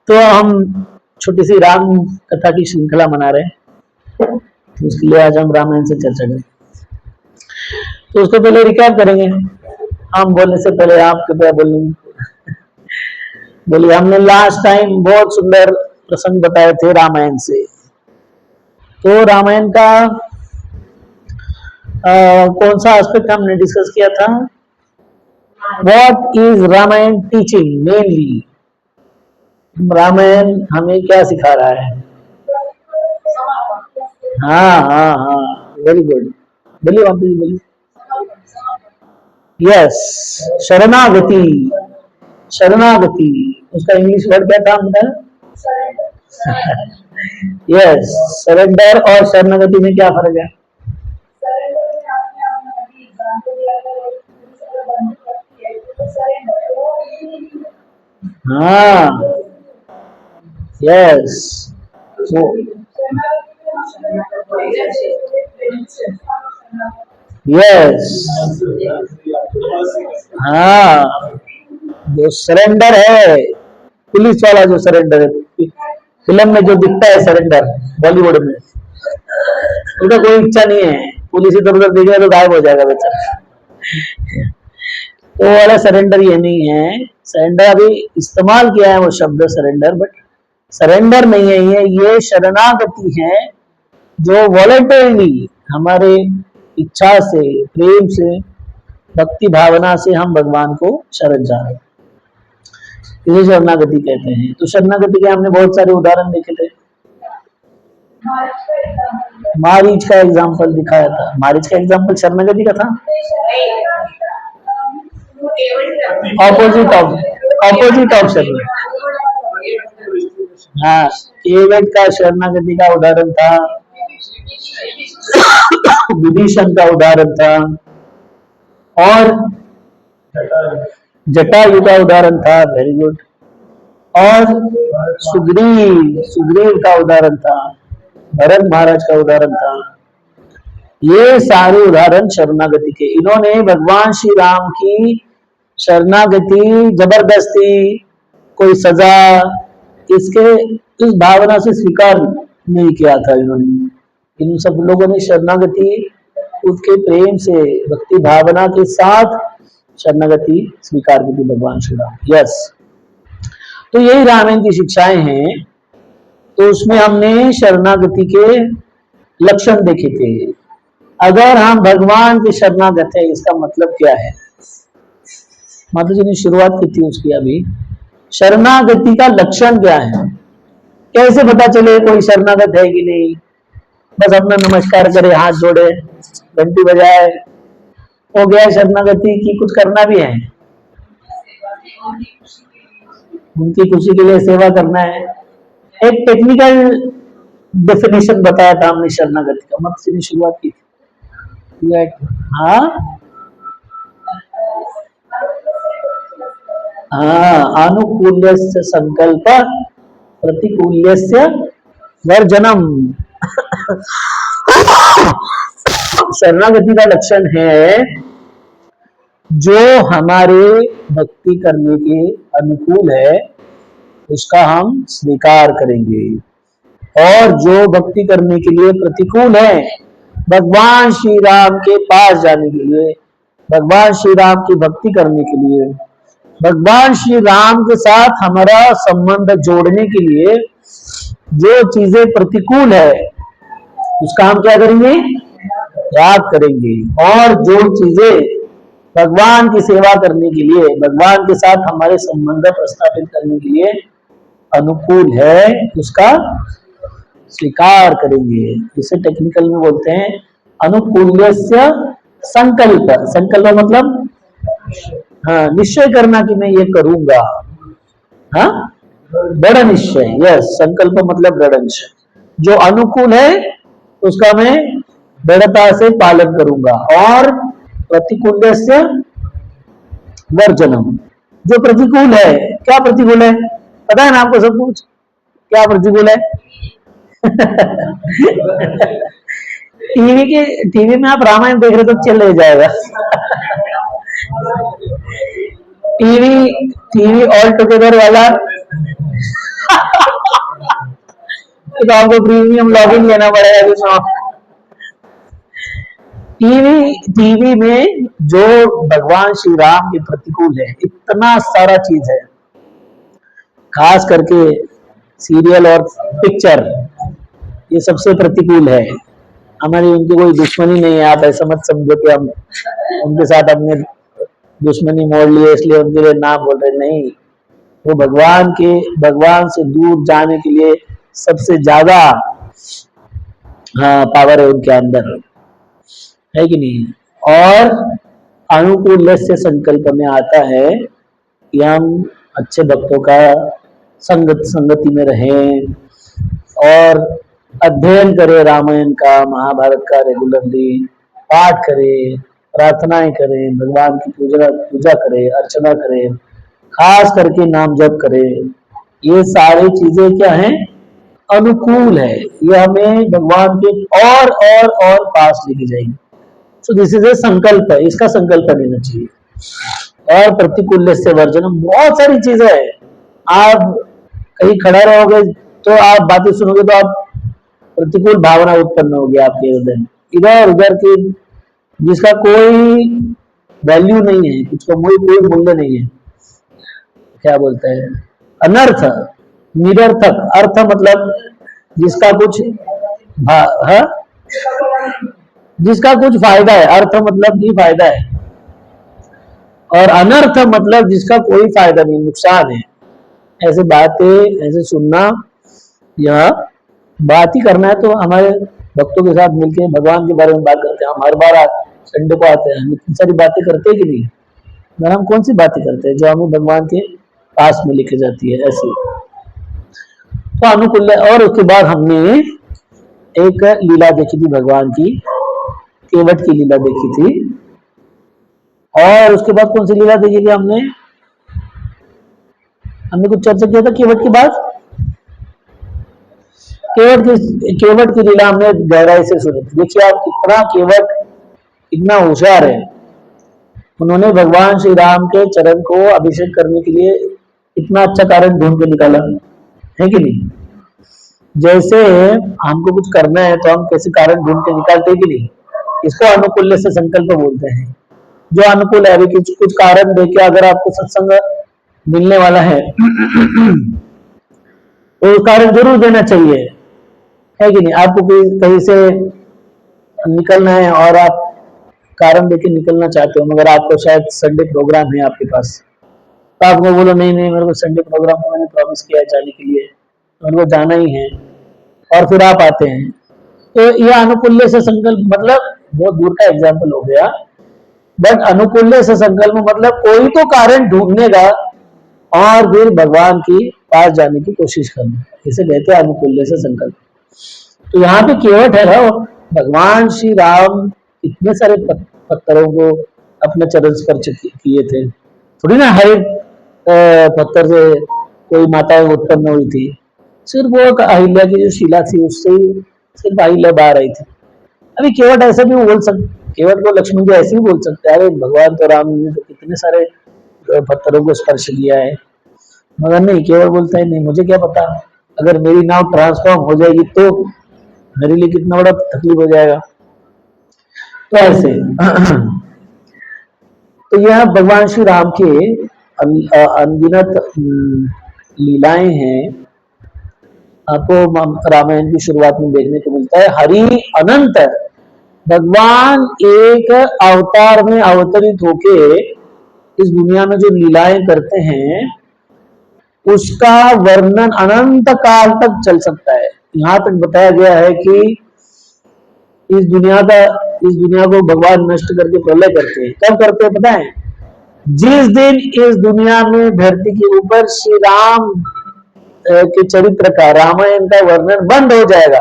तो हम छोटी सी राम कथा की श्रृंखला मना रहे हैं, तो उसके लिए आज हम रामायण से चर्चा करें। तो उसको पहले रिकैप करेंगे, हम बोलने से पहले आप कृपया बोलेंगे। बोलिए, हमने लास्ट टाइम बहुत सुंदर प्रसंग बताए थे रामायण से। तो रामायण का कौन सा एस्पेक्ट हमने डिस्कस किया था? What is Ramayana teaching mainly? Ramayana हमें क्या सिखा रहा है? हाँ हाँ हाँ, वेरी गुड। बोलिए वापस बोलिए। यस, शरणागति। शरणागति उसका इंग्लिश वर्ड क्या था हमने? यस, सरेंडर और शरणागति में क्या फर्क है? हाँ, यस, यस, हाँ, जो सरेंडर है, पुलिस वाला जो सरेंडर है, फिल्म में जो दिखता है सरेंडर बॉलीवुड में, उसका कोई इच्छा नहीं है, पुलिस इधर उधर देखेगा तो गायब हो जाएगा बेचारा। तो वाला सरेंडर ये नहीं है। सरेंडर अभी इस्तेमाल किया है वो शब्द सरेंडर, बट सरेंडर नहीं है ये शरणागति है, जो वॉलंटरली हमारे इच्छा से, प्रेम से, भक्ति भावना से हम भगवान को शरण जा रहे हैं, इसे शरणागति कहते हैं। तो शरणागति के हमने बहुत सारे उदाहरण देखे थे। मारीच का एग्जाम्पल दिखाया था। मारीच का एग्जाम्पल शरणागति का था। ऑपोजिट ऑफ शरणागति। हाँ, केवट का शरणागति का उदाहरण था, विभीषण का उदाहरण था, और जटायु का उदाहरण था। Very good. और सुग्रीव का उदाहरण था, भरत महाराज का उदाहरण था। ये सारे उदाहरण शरणागति के। इन्होंने भगवान श्री राम की शरणागति जबरदस्ती, कोई सजा, इसके इस भावना से स्वीकार नहीं किया था। इन्होंने, इन सब लोगों ने शरणागति उसके प्रेम से, भक्ति भावना के साथ शरणागति स्वीकार की थी भगवान श्री राम। यस, तो यही रामायण की शिक्षाएं हैं। तो उसमें हमने शरणागति के लक्षण देखे थे। अगर हम भगवान के शरणागत है, इसका मतलब क्या है? माता जी ने शुरुआत की थी उसकी अभी। शरणागति का लक्षण क्या है? कैसे पता चले कोई शरणागत है कि नहीं? बस अपना नमस्कार करे, हाथ जोड़े, घंटी बजाए, हो गया शरणागति? की कुछ करना भी है, उनकी खुशी के लिए सेवा करना है। एक टेक्निकल डेफिनेशन बताया था हमने शरणागति का, मत से शुरुआत की थी। हाँ हाँ, अनुकूल्यस्य संकल्प, प्रतिकूल्यस्य वर्जनम। शरणागति का लक्षण है जो हमारे भक्ति करने के अनुकूल है उसका हम स्वीकार करेंगे, और जो भक्ति करने के लिए प्रतिकूल है, भगवान श्री राम के पास जाने के लिए, भगवान श्री राम की भक्ति करने के लिए, भगवान श्री राम के साथ हमारा संबंध जोड़ने के लिए जो चीजें प्रतिकूल है उसका हम क्या करेंगे? त्याग करेंगे। और जो चीजें भगवान की सेवा करने के लिए, भगवान के साथ हमारे संबंध प्रस्थापित करने के लिए अनुकूल है उसका स्वीकार करेंगे। इसे टेक्निकल में बोलते हैं अनुकूल्यस्य संकल्प। संकल्प मतलब हाँ, निश्चय करना कि मैं ये करूंगा। हाँ, दृढ़ निश्चय। यस, संकल्प मतलब दृढ़ निश्चय। जो अनुकूल है उसका मैं दृढ़ता से पालन करूंगा। और प्रतिकूल्यस्य वर्जनम, जो प्रतिकूल है। क्या प्रतिकूल है? पता है ना आपको सब कुछ? क्या प्रतिकूल है? टीवी में आप रामायण देख रहे तो चल जाएगा। टीवी ऑल टुगेदर वाला तो आपको प्रीमियम लॉगिन लेना पड़ेगा जिसमें टीवी में जो भगवान श्री राम के प्रतिकूल है, इतना सारा चीज है, खास करके सीरियल और पिक्चर, ये सबसे प्रतिकूल है। हमारी उनकी कोई दुश्मनी नहीं है, आप ऐसा मत समझो कि हम उनके साथ अपने दुश्मनी मोड़ लिए इसलिए उनके लिए ना बोल रहे, नहीं। वो भगवान से दूर जाने के लिए सबसे ज्यादा पावर है उनके अंदर, है कि नहीं। और अनुकूल से संकल्प में आता है कि हम अच्छे भक्तों का संगति में रहें और अध्ययन करें, रामायण का, महाभारत का रेगुलरली पाठ करें, प्रार्थनाएं करें, भगवान की पूजा करें, अर्चना करें, खास करके नाम जप करें। ये सारी चीजें क्या हैं? अनुकूल है। ये हमें भगवान के और पास लेके जाएंगे। सो दिस इज ए संकल्प है, इसका संकल्प लेना चाहिए। और प्रतिकूल से वर्जन, बहुत सारी चीजें हैं। आप कहीं खड़ा रहोगे तो आप बातें सुनोगे तो आप प्रतिकूल भावना उत्पन्न होगी आपके हृदय में, इधर उधर की, जिसका कोई वैल्यू नहीं है, कुछ का कोई मूल्य नहीं है। क्या बोलते हैं? अनर्थ, निरर्थक। अर्थ मतलब जिसका कुछ जिसका कुछ फायदा है, अर्थ मतलब कि फायदा है, और अनर्थ मतलब जिसका कोई फायदा नहीं, नुकसान है। ऐसे बातें, ऐसे सुनना या बात ही करना है तो हमारे भक्तों के साथ मिलकर भगवान के बारे में बात करते हैं। हम हर बार संडे को आते हैं, हम इतनी सारी बातें करते हैं कि नहीं? मगर हम कौन सी बातें करते हैं जो हमें भगवान के पास में लेके जाती है? ऐसी तो अनुकूल। और उसके बाद हमने एक लीला देखी थी भगवान की, केवट की लीला देखी थी। और उसके बाद कौन सी लीला देखी थी हमने कुछ चर्चा किया था केवट के बाद। केवट की लीला हमने गहराई से सुनी थी। देखिए आप कितना केवट इतना होशियार है, उन्होंने भगवान श्री राम के चरण को अभिषेक करने के लिए इतना अच्छा कारण ढूंढ के निकाला, है कि नहीं? जैसे हमको कुछ करना है तो हम कैसे कारण ढूंढ के निकालते हैं कि नहीं? इसको अनुकूल्य से संकल्प बोलते हैं। जो अनुकूल है, अभी कुछ कारण देके अगर आपको सत्संग मिलने वाला है तो कारण जरूर देना चाहिए, है कि नहीं? आपको कहीं से निकलना है और आप कारण देके निकलना चाहते हो, मगर आपको शायद संडे प्रोग्राम है आपके पास, तो आपको बोलो नहीं मेरे को संडे प्रोग्राम को मैंने प्रॉमिस किया है जाने के लिए, तो मेरे को जाना ही है, और फिर आप आते हैं। तो यह अनुकूल्य से संकल्प मतलब बहुत दूर का एग्जाम्पल हो गया, बट अनुकूल्य से संकल्प मतलब कोई तो कारण ढूंढने का और फिर भगवान की पास जाने की कोशिश करना, इसे कहते हैं अनुकूल्य से संकल्प। तो यहाँ पे केवट है ना, भगवान श्री राम इतने सारे पत्थरों को अपने चरण स्पर्श किए थे, थोड़ी ना हर पत्थर से कोई माता उत्पन्न हुई थी, सिर्फ वो अहिल्या की जो शिला थी उससे ही सिर्फ अहिल्या बाहर आई थी। अभी केवट ऐसा भी बोल सकते, केवट को लक्ष्मण जी ऐसे ही बोल सकते हैं, अरे भगवान तो राम ने तो कितने सारे पत्थरों को स्पर्श किया है, मगर नहीं, केवट बोलता है नहीं, मुझे क्या पता, अगर मेरी नाव ट्रांसफॉर्म हो जाएगी तो मेरे लिए कितना बड़ा तकलीफ हो जाएगा। तो ऐसे तो यह भगवान श्री राम के अनगिनत लीलाएं हैं, आपको रामायण की शुरुआत में देखने को मिलता है। हरि अनंत, भगवान एक अवतार में अवतरित होके इस दुनिया में जो लीलाएं करते हैं उसका वर्णन अनंत काल तक चल सकता है। यहां तक बताया गया है कि इस दुनिया को भगवान नष्ट करके प्रलय करते हैं। कब करते हैं पता है? जिस दिन इस दुनिया में धरती के ऊपर श्री राम के चरित्र का, रामायण का वर्णन बंद हो जाएगा।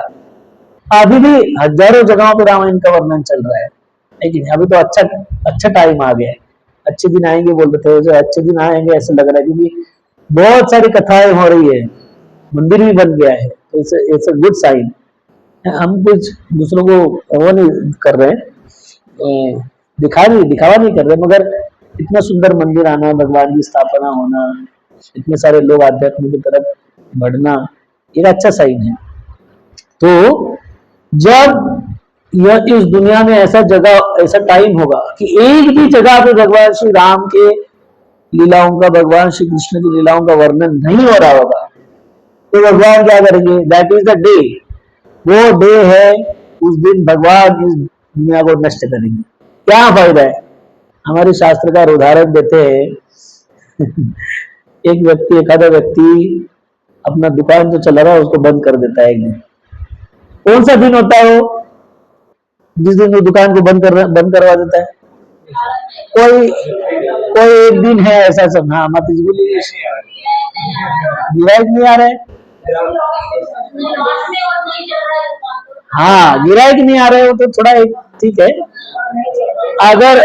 अभी भी हजारों जगहों पर रामायण का वर्णन चल रहा है, लेकिन अभी तो अच्छा टाइम आ गया है, अच्छे दिन आएंगे बोल रहे थे, जो अच्छे दिन आएंगे ऐसा लग रहा है, क्योंकि बहुत सारी कथाएं हो रही है, मंदिर भी बन गया है, तो इट्स अ गुड साइन। हम कुछ दूसरों को वो नहीं कर रहे हैं, दिखावा नहीं कर रहे, मगर इतना सुंदर मंदिर आना, भगवान की स्थापना होना, इतने सारे लोग आध्यात्म की तरफ बढ़ना, एक अच्छा साइन है। तो जब यह इस दुनिया में ऐसा टाइम होगा कि एक भी जगह पे भगवान श्री राम के लीलाओं का, भगवान श्री कृष्ण की लीलाओं का वर्णन नहीं हो रहा होगा, तो भगवान क्या करेंगे? दैट इज द डे, वो डे है, उस दिन भगवान इस दुनिया को नष्ट करेंगे। क्या फायदा है? हमारे शास्त्रकार उदाहरण देते हैं एक आधा व्यक्ति अपना दुकान जो चला रहा है उसको बंद कर देता है एक दिन। कौन सा दिन होता है वो जिस दिन वो दुकान को बंद करवा देता है? कोई कोई एक दिन है ऐसा सब। हाँ माता जी बोलिए। गिरायक नहीं आ रहा है। हाँ गिरायक नहीं आ रहे हो तो थोड़ा एक ठीक है। अगर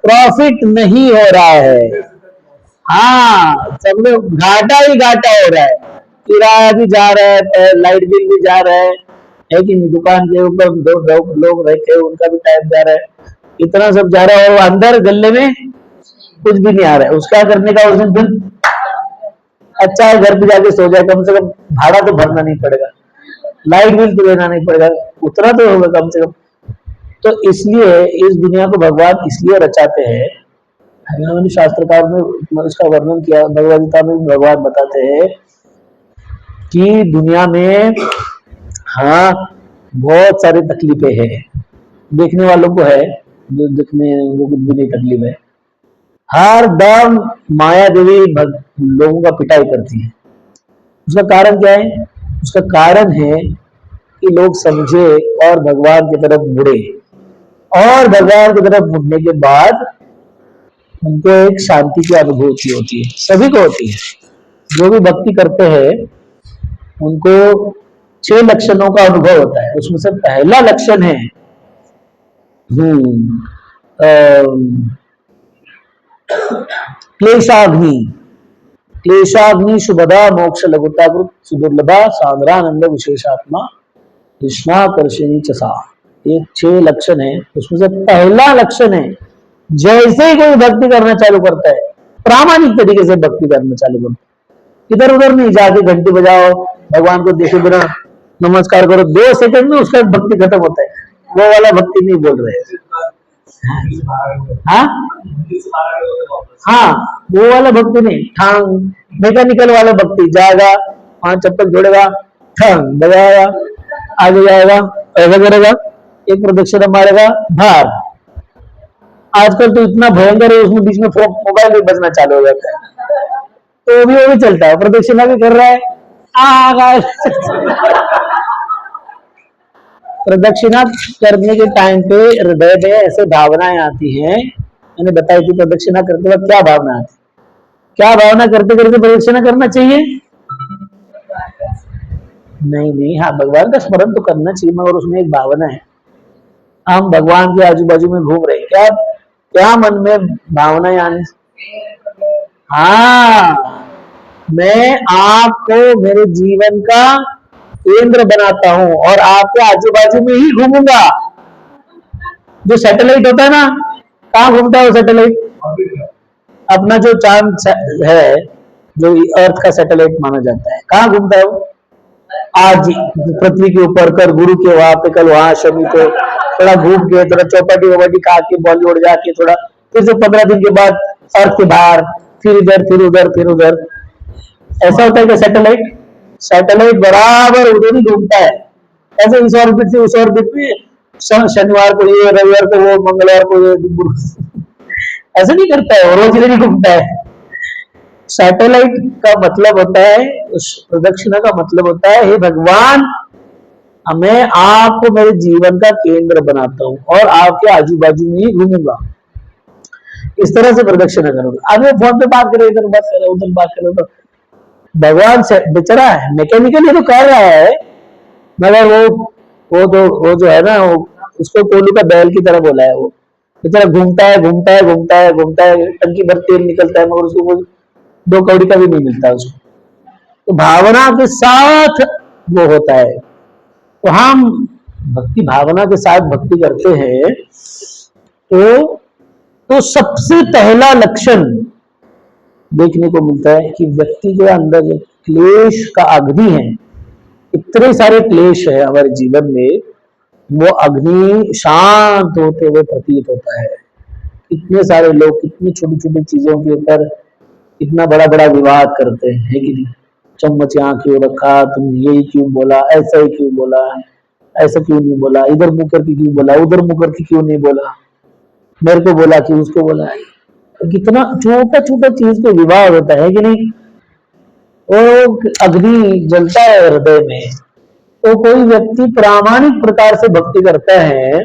प्रॉफिट नहीं हो रहा है, हाँ सब लोग घाटा ही घाटा हो रहा है, किराया भी जा रहा है, लाइट बिल भी जा रहा है कि नहीं? दुकान के ऊपर दो लोग रहते हैं उनका भी टाइम जा रहा है, इतना सब जा रहा है और अंदर गले में कुछ भी नहीं आ रहा है। उसका करने का उस दिन अच्छा है घर पे जाके सो जाए, कम से कम भाड़ा तो भरना नहीं पड़ेगा, लाइट बिल तो लेना नहीं पड़ेगा, उतना तो होगा कम से कम। तो इसलिए इस दुनिया को भगवान इसलिए रचाते हैं। शास्त्रकार ने इसका वर्णन किया, भगवद गीता में भगवान बताते हैं कि दुनिया में हाँ बहुत सारी तकलीफें हैं, देखने वालों को है, जो देखने वो कुछ भी नहीं तकलीफ है। हर दम माया देवी लोगों का पिटाई करती है। उसका कारण क्या है? उसका कारण है कि लोग समझे और भगवान की तरफ मुड़े, और भगवान की तरफ मुड़ने के बाद उनको एक शांति की अनुभूति होती है, सभी को होती है। जो भी भक्ति करते हैं उनको 6 लक्षणों का अनुभव होता है। उसमें से पहला लक्षण है क्लेशाग्नि। क्लेशाग्नि शुभदा मोक्ष लघुता सुदुर्लभा सांद्रानंद विशेषात्मा कृष्णाकर्षणी चसा। ये 6 लक्षण है। उसमें से पहला लक्षण है जैसे ही कोई भक्ति करना चालू करता है, प्रामाणिक तरीके से भक्ति करना चालू करता है, इधर उधर नहीं जाके घंटी बजाओ, भगवान को देखे बिना नमस्कार करो, 2 सेकंड में उसका भक्ति खत्म होता है, वो वाला भक्ति नहीं बोल रहे। हाँ हाँ वो वाला भक्ति नहीं, ठांग मैकेनिकल वाला भक्ति। जाएगा 5 चप्पल जोड़ेगा, ठांग बजाएगा, आगे जाएगा, ऐसा करेगा, एक प्रदक्षिणा मारेगा, बाहर। आजकल तो इतना भयंकर है, उसमें बीच में मोबाइल भी बजना चालू हो जाता है, तो वो भी चलता है, प्रदक्षिणा भी कर रहा है। प्रदक्षिणा करने के टाइम पे हृदय में ऐसे भावनाएं आती हैं। मैंने बताई थी प्रदक्षिणा करते वक्त क्या भावना आती, क्या भावना करते करते प्रदक्षिणा करना चाहिए? नहीं, हाँ भगवान का स्मरण तो करना चाहिए, मगर उसमें एक भावना है, हम भगवान के आजू बाजू में घूम रहे हैं, क्या क्या मन में भावनाएं आने। हाँ मैं आपको मेरे जीवन का केंद्र बनाता हूं और आपके आजू बाजू में ही घूमूंगा। जो सैटेलाइट होता है ना, कहाँ घूमता है वो सैटेलाइट? अपना जो चांद है, जो अर्थ का सैटेलाइट माना जाता है, कहाँ घूमता है वो? आज पृथ्वी के ऊपर, कर गुरु के वहां पे, कल वहां, शनि को थोड़ा घूम के, थोड़ा चौपाटी वपाटी खा के, बॉलीवुड जाके थोड़ा, फिर से 15 दिन के बाद अर्थ के बाहर, फिर इधर फिर उधर फिर उधर। ऐसा होता है कि सैटेलाइट बराबर उधर ही घूमता है, ऐसे इस ऑर्बिट से उस ऑर्बिट में, शनिवार को ये, रविवार को वो, मंगलवार को ये, ऐसे नहीं करता है, रोज इधर ही घूमता है। सैटेलाइट का मतलब होता है, उस प्रदक्षिणा का मतलब होता है, हे भगवान मैं आपको मेरे जीवन का केंद्र बनाता हूं और आपके आजू बाजू में ही घूमूंगा। इस तरह से प्रदक्षिणा करूंगा। अब फोन पे बात करें, इधर बात करें, उधर बात करें, तो भगवान से बेचारा है, मैकेनिकली तो कर रहा है, मगर वो जो है ना, वो उसको कोलू का बैल की तरह बोला है। वो बेचारा घूमता है घूमता है घूमता है घूमता है, टंकी भर तेल निकलता है, मगर उसको 2 कौड़ी का भी नहीं मिलता उसको। तो भावना के साथ वो होता है। तो हम भक्ति भावना के साथ भक्ति करते हैं तो सबसे पहला लक्षण देखने को मिलता है कि व्यक्ति के अंदर जो क्लेश का अग्नि है, इतने सारे क्लेश है हमारे जीवन में, वो अग्नि शांत होते हुए प्रतीत होता है। इतने सारे लोग कितनी छोटी छोटी चीजों के ऊपर इतना बड़ा बड़ा विवाद करते हैं, है कि नहीं? चम्मच यहाँ क्यों रखा, तुम यही क्यों बोला, ऐसा ही क्यों बोला, ऐसा क्यों नहीं बोला, इधर मुंह करके क्यों बोला, उधर मुंह करके क्यों नहीं बोला, मेरे को बोला कि उसको बोला। कितना छोटा छोटा चीज पे विवाद होता है कि नहीं? वो अग्नि जलता है हृदय में। तो कोई व्यक्ति प्रामाणिक प्रकार से भक्ति करता है,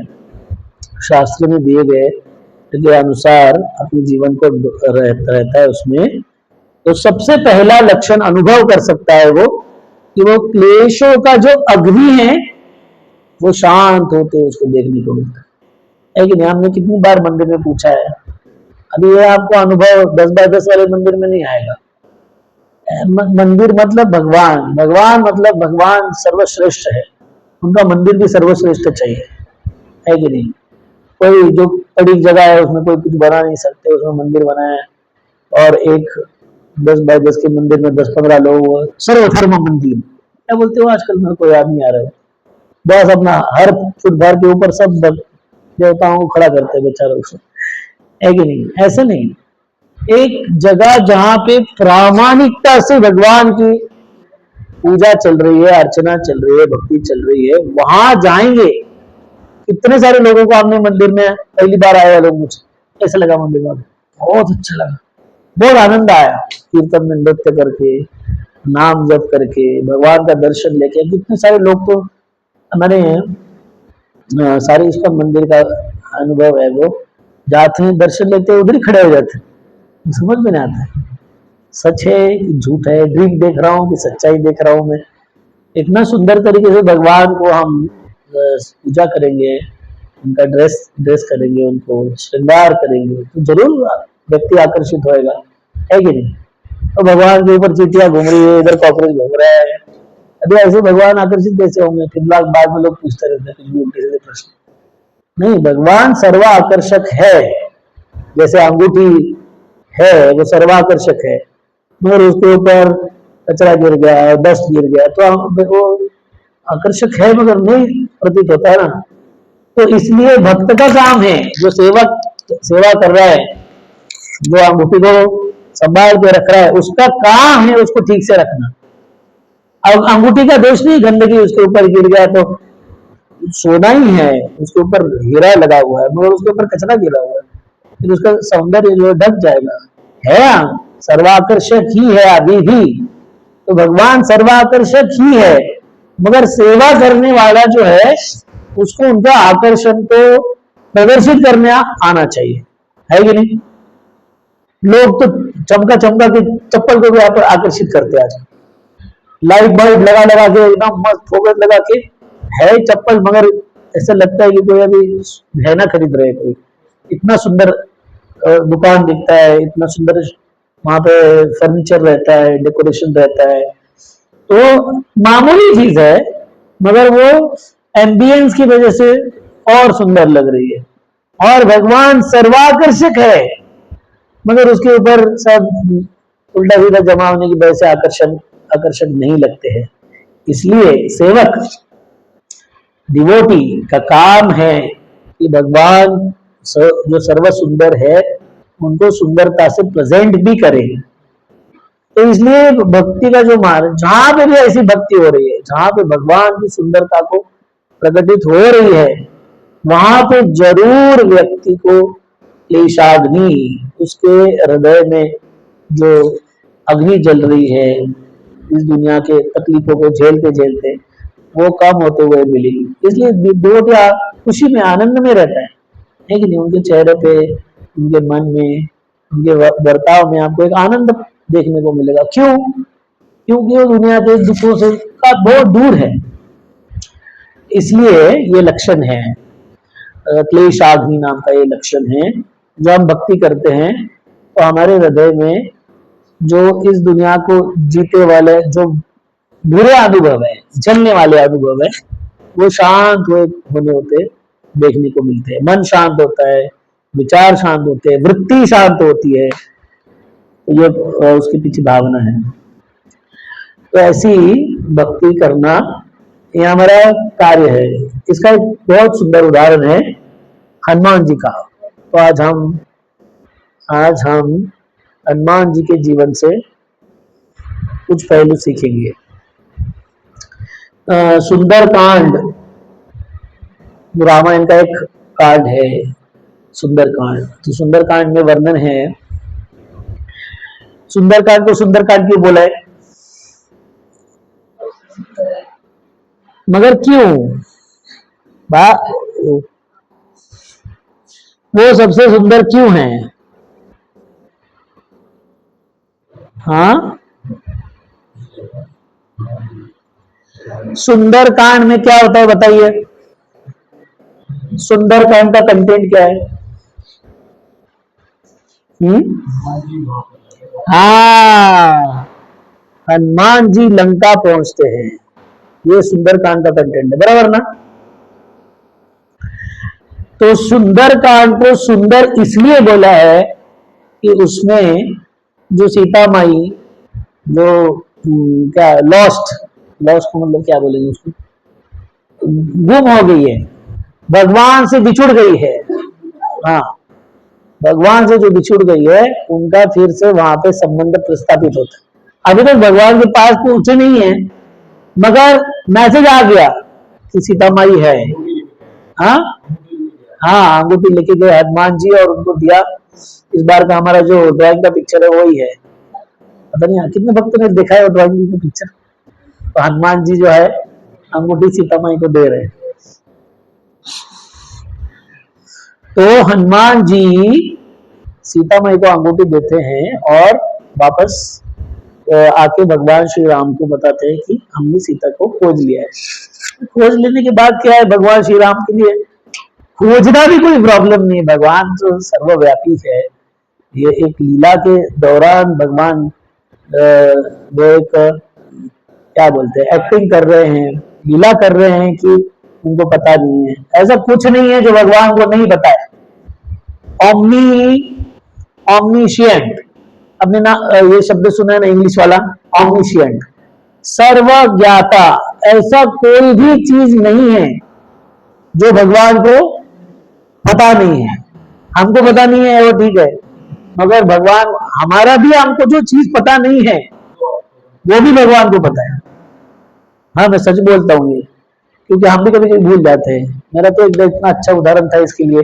शास्त्र में दिए गए के अनुसार अपने जीवन को रहता है उसमें, तो सबसे पहला लक्षण अनुभव कर सकता है वो कि वो क्लेशों का जो अग्नि है वो शांत होते उसको देखने को मिलता है कि नहीं? हमने कितनी बार मंदिर में पूछा है, अभी ये आपको अनुभव 10 बाय 10 वाले मंदिर में नहीं आएगा। मंदिर मतलब भगवान, भगवान मतलब भगवान सर्वश्रेष्ठ है, उनका मंदिर भी सर्वश्रेष्ठ चाहिए, है कि नहीं? कोई जो बड़ी जगह है उसमें कोई कुछ बना नहीं सकते, उसमें मंदिर बनाया है, और एक 10 बाय 10 के मंदिर में 10-15 लोग, सर्वधर्म मंदिर क्या बोलते हो आजकल, मेरे को याद नहीं आ रहा है। बस अपना हर फुट भर के ऊपर सब देवताओं को खड़ा करते हैं बेचारों से, है कि नहीं? ऐसे नहीं, एक जगह जहां पे प्रामाणिकता से भगवान की पूजा चल रही है, अर्चना चल रही है, भक्ति चल रही है, वहां जाएंगे। इतने सारे लोगों को आपने मंदिर में पहली बार आए लोग, मुझे कैसा लगा मंदिर में? बहुत अच्छा लगा, बहुत आनंद आया, कीर्तन में नृत्य करके, नाम जप करके, भगवान का दर्शन लेके। कितने सारे लोग तो हमारे सारे इसका मंदिर का अनुभव है, वो जाते हैं दर्शन लेते हैं, उधर ही खड़े हो जाते हैं, समझ में नहीं आता है सच है कि झूठ है, ड्रीम देख रहा हूँ कि सच्चाई देख रहा हूँ मैं। इतना सुंदर तरीके से भगवान को हम पूजा करेंगे, उनका ड्रेस करेंगे, उनको श्रृंगार करेंगे, तो जरूर व्यक्ति आकर्षित होएगा, है कि नहीं? तो भगवान के ऊपर चींटियां घूम रही है, इधर कॉकरोच घूम रहा है, अभी ऐसे भगवान आकर्षित कैसे होंगे? फिर बाद में लोग पूछते रहते हैं कुछ भी उल्टे सीधे प्रश्न। नहीं, भगवान सर्वाकर्षक है, जैसे अंगूठी है वो सर्वाकर्षक है, मगर उसके ऊपर कचरा गिर गया, डस्ट गिर गया तो वो आकर्षक है मगर नहीं प्रतीत होता है ना। तो इसलिए भक्त का काम है, जो सेवा कर रहा है, जो अंगूठी को संभाल के रख रहा है, उसका काम है उसको ठीक से रखना। अब अंगूठी का दोष नहीं, गंदगी उसके ऊपर गिर गया तो सोना ही है, उसके ऊपर हीरा लगा हुआ है मगर उसके ऊपर कचरा गिरा हुआ है, फिर उसका सौंदर्य जो ढक जाएगा। है सर्वाकर्षक ही है अभी भी, तो भगवान सर्वाकर्षक ही है, मगर सेवा करने वाला जो है उसको उनका आकर्षण तो प्रदर्शित करने आना चाहिए, है कि नहीं? लोग तो चमका चमका के चप्पल को भी आकर्षित करते हैं आज, लाइट बल्ब लगा लगा के एकदम मस्त फोकस लगा के है चप्पल, मगर ऐसा लगता है कि कोई अभी गहना खरीद रहे, कोई इतना सुंदर दुकान दिखता है, इतना सुंदर वहां पे फर्नीचर रहता है, डेकोरेशन रहता है, तो मामूली चीज है मगर वो एम्बियंस की वजह से और सुंदर लग रही है। और भगवान सर्वाकर्षक है मगर उसके ऊपर सब उल्टा सीधा जमा होने की वजह से आकर्षक नहीं लगते हैं। इसलिए सेवक डिवोटी का काम है कि भगवान जो सर्व सुंदर है उनको सुंदरता से प्रेजेंट भी करे। तो इसलिए भक्ति का जो मार्ग, जहां पे भी ऐसी भक्ति हो रही है, जहां पे भगवान की सुंदरता को प्रकटित हो रही है, वहां पे जरूर व्यक्ति को क्लेशाग्नि, उसके हृदय में जो अग्नि जल रही है इस दुनिया के तकलीफों को झेलते झेलते, वो कम होते हुए मिलेगी। इसलिए डिवोटी खुशी में, आनंद में रहता है कि नहीं? उनके चेहरे पे, उनके मन में, उनके बर्ताव में आपको एक आनंद देखने को मिलेगा। क्यों? क्योंकि वो दुनिया के दुखों से का बहुत दूर है। इसलिए ये लक्षण है, क्लेशाग्नि नाम का ये लक्षण है। जब हम भक्ति करते हैं तो हमारे हृदय में जो इस दुनिया को जीते वाले जो बुरे अनुभव है, जलने वाले अनुभव है, वो शांत होने होते देखने को मिलते हैं। मन शांत होता है, विचार शांत होते हैं, वृत्ति शांत होती है। ये उसके पीछे भावना है। तो ऐसी भक्ति करना ये हमारा कार्य है। इसका एक बहुत सुंदर उदाहरण है हनुमान जी का। तो आज हम हनुमान जी के जीवन से कुछ पहलू सीखेंगे। सुंदर कांड रामायण का एक कांड है सुंदर कांड। तो सुंदर कांड में वर्णन है, सुंदर कांड को सुंदर कांड क्यों बोला है, मगर क्यों? वो सबसे सुंदर क्यों है? हाँ, सुंदर कांड में क्या होता है बताइए? सुंदर कांड का कंटेंट क्या है? हाँ, हनुमान जी लंका पहुंचते हैं, ये सुंदर कांड का कंटेंट है, बराबर ना? तो सुंदर कांड को सुंदर इसलिए बोला है कि उसमें जो सीता माई जो क्या लॉस्ट को मतलब क्या बोलेंगे उसको, गुम हो गई है, भगवान से बिछुड़ गई है। हाँ, भगवान से जो बिछुड़ गई है उनका फिर से वहां पे संबंध प्रस्तापित होता है। अभी तक भगवान के पास पहुंचे नहीं है, मगर मैसेज आ गया कि सीता माई है। हाँ हाँ, अंगूठी लेके गए हनुमान जी और उनको दिया। इस बार का हमारा जो ड्राइंग का पिक्चर है वही है। पता नहीं कितने भक्तों ने देखा है ड्राइंग का पिक्चर। तो हनुमान जी जो है अंगूठी सीता माई को दे रहे हैं। तो हनुमान जी सीता माई को अंगूठी देते हैं और वापस आके भगवान श्री राम को बताते हैं कि हमने सीता को खोज लिया है। खोज लेने के बाद क्या है, भगवान श्री राम के लिए खोजना भी कोई प्रॉब्लम नहीं है, भगवान तो सर्वव्यापी है। ये एक लीला के दौरान भगवान वो एक क्या बोलते हैं एक्टिंग कर रहे हैं, लीला कर रहे हैं कि उनको पता नहीं है। ऐसा कुछ नहीं है जो भगवान को नहीं पता है। ऑमनीशियंट, आपने ना ये शब्द सुना है ना इंग्लिश वाला, ऑमनीशियंट, सर्वज्ञाता। ऐसा कोई भी चीज नहीं है जो भगवान को पता नहीं है। हमको पता नहीं है वो ठीक है, मगर भगवान हमारा भी हमको जो चीज पता नहीं है वो भी भगवान को पता है। हाँ, मैं सच बोलता हूँ ये, क्योंकि हम भी कभी कभी भूल जाते हैं। मेरा तो एक इतना अच्छा उदाहरण था इसके लिए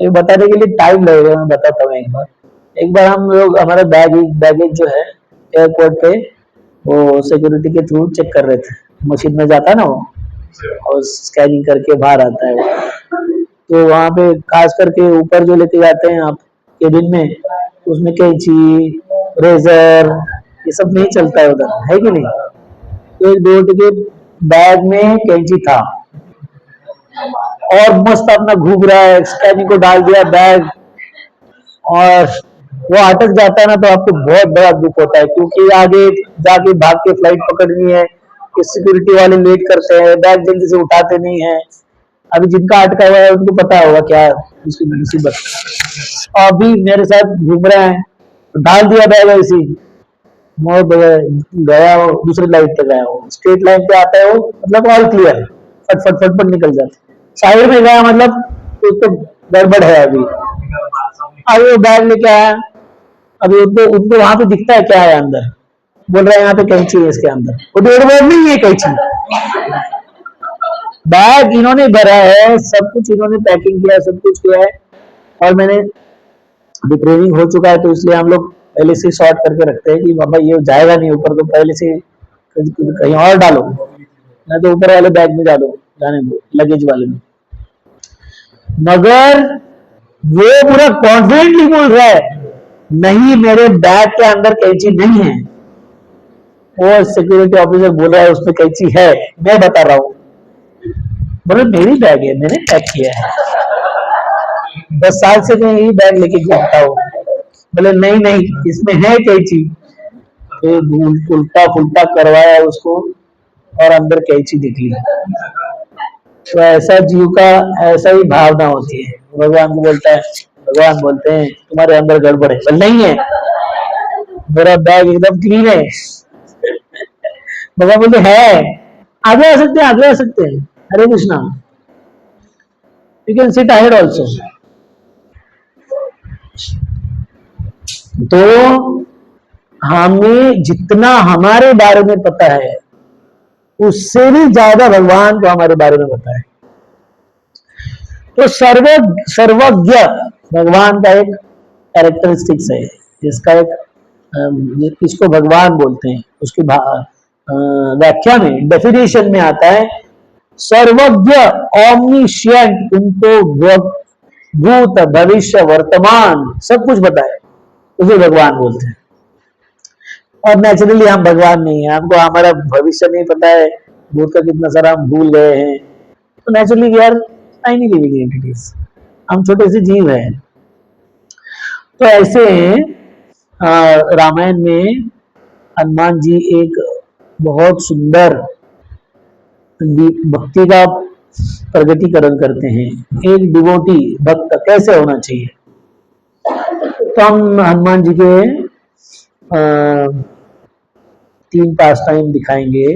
बताने के लिए टाइम लगेगा, मैं बताता हूँ। एक बार हम लोग हमारा बैगेज जो है एयरपोर्ट पे वो सिक्योरिटी के थ्रू चेक कर रहे थे। मशीन में जाता है ना वो और स्कैनिंग करके बाहर आता है। तो वहां पे खास करके ऊपर जो लेके जाते हैं आप केबिन में, उसमें कैंची रेजर ये सब नहीं चलता है उधर, है कि नहीं? तो एक दोस्त के बैग में कैंची था और मस्त अपना घूम रहा है, स्कैनिंग को डाल दिया बैग, और वो अटक जाता है ना तो आपको बहुत बड़ा दुख होता है, क्योंकि आगे जाके भाग के फ्लाइट पकड़नी है, सिक्योरिटी वाले लेट करते हैं, बैग जल्दी से उठाते नहीं है। अभी जिनका अटका हुआ है उनको पता होगा क्या उसकी मुसीबत। अभी मेरे साथ घूम रहे हैं, डाल दिया बैग ऐसी, मैं गया वो दूसरी लाइन पे गया, वो स्ट्रेट लाइन पे आता है, वो मतलब ऑल क्लियर, फट फट फट फट निकल जाते। साइड में गया मतलब तो गड़बड़ है। अभी वो बैग लेके आया, अभी उनको उनको वहां पे दिखता है क्या है अंदर, बोल रहा है यहाँ पे कैंची है इसके अंदर, वो डेढ़ बैग नहीं है कैंची। बैग इन्होंने भरा है, सब कुछ इन्होंने पैकिंग किया, सब कुछ किया है, और मैंने अभी ट्रेनिंग हो चुका है तो इसलिए हम लोग पहले से शॉर्ट करके रखते हैं कि बाबा ये जाएगा नहीं ऊपर, तो पहले से कहीं और डालो, नहीं तो ऊपर वाले बैग में डालो, जाने दो लगेज वाले में। मगर वो पूरा कॉन्फिडेंटली बोल रहा है नहीं मेरे बैग के अंदर कैंची नहीं है। वो सिक्योरिटी ऑफिसर बोल रहा है उसमें कैंची है, मैं बता रहा हूँ। बोले मेरी बैग है, मैंने पैक किया है, 10 साल से मैं यही बैग लेके घूमता हूँ। बोले नहीं नहीं इसमें है कैंची। फिर उल्टा फुल्टा करवाया उसको और अंदर कैंची निकली। तो ऐसा जीव का ऐसा ही भावना होती है। भगवान को बोलता है भगवान बोलते हैं तुम्हारे अंदर गड़बड़ है। बोल नहीं है, मेरा बैग एकदम क्लीन है। भगवान बोलते है, आगे आ सकते हैं, आगे आ सकते हैं। Hare Krishna, you can sit ahead also. तो हमें जितना हमारे बारे में पता है उससे भी ज्यादा भगवान को हमारे बारे में पता है। तो सर्वज्ञ भगवान का एक कैरेक्टरिस्टिक्स है, जिसका एक इसको भगवान बोलते हैं। उसकी व्याख्या में, डेफिनेशन में आता है सर्वज्ञ, ऑमनिशिएंट, उनको भूत भविष्य वर्तमान सब कुछ पता है, उसे भगवान बोलते हैं। और नेचुरली हम भगवान नहीं है, हमको हमारा भविष्य नहीं पता है, भूत का कितना सारा हम भूल गए हैं। तो naturally we are tiny living entities, हम छोटे से जीव हैं। तो ऐसे रामायण में हनुमान जी एक बहुत सुंदर भक्ति का प्रगटीकरण करते हैं। एक डिवोटी भक्त कैसे होना चाहिए, तो हम हनुमान जी के 3 पास टाइम दिखाएंगे,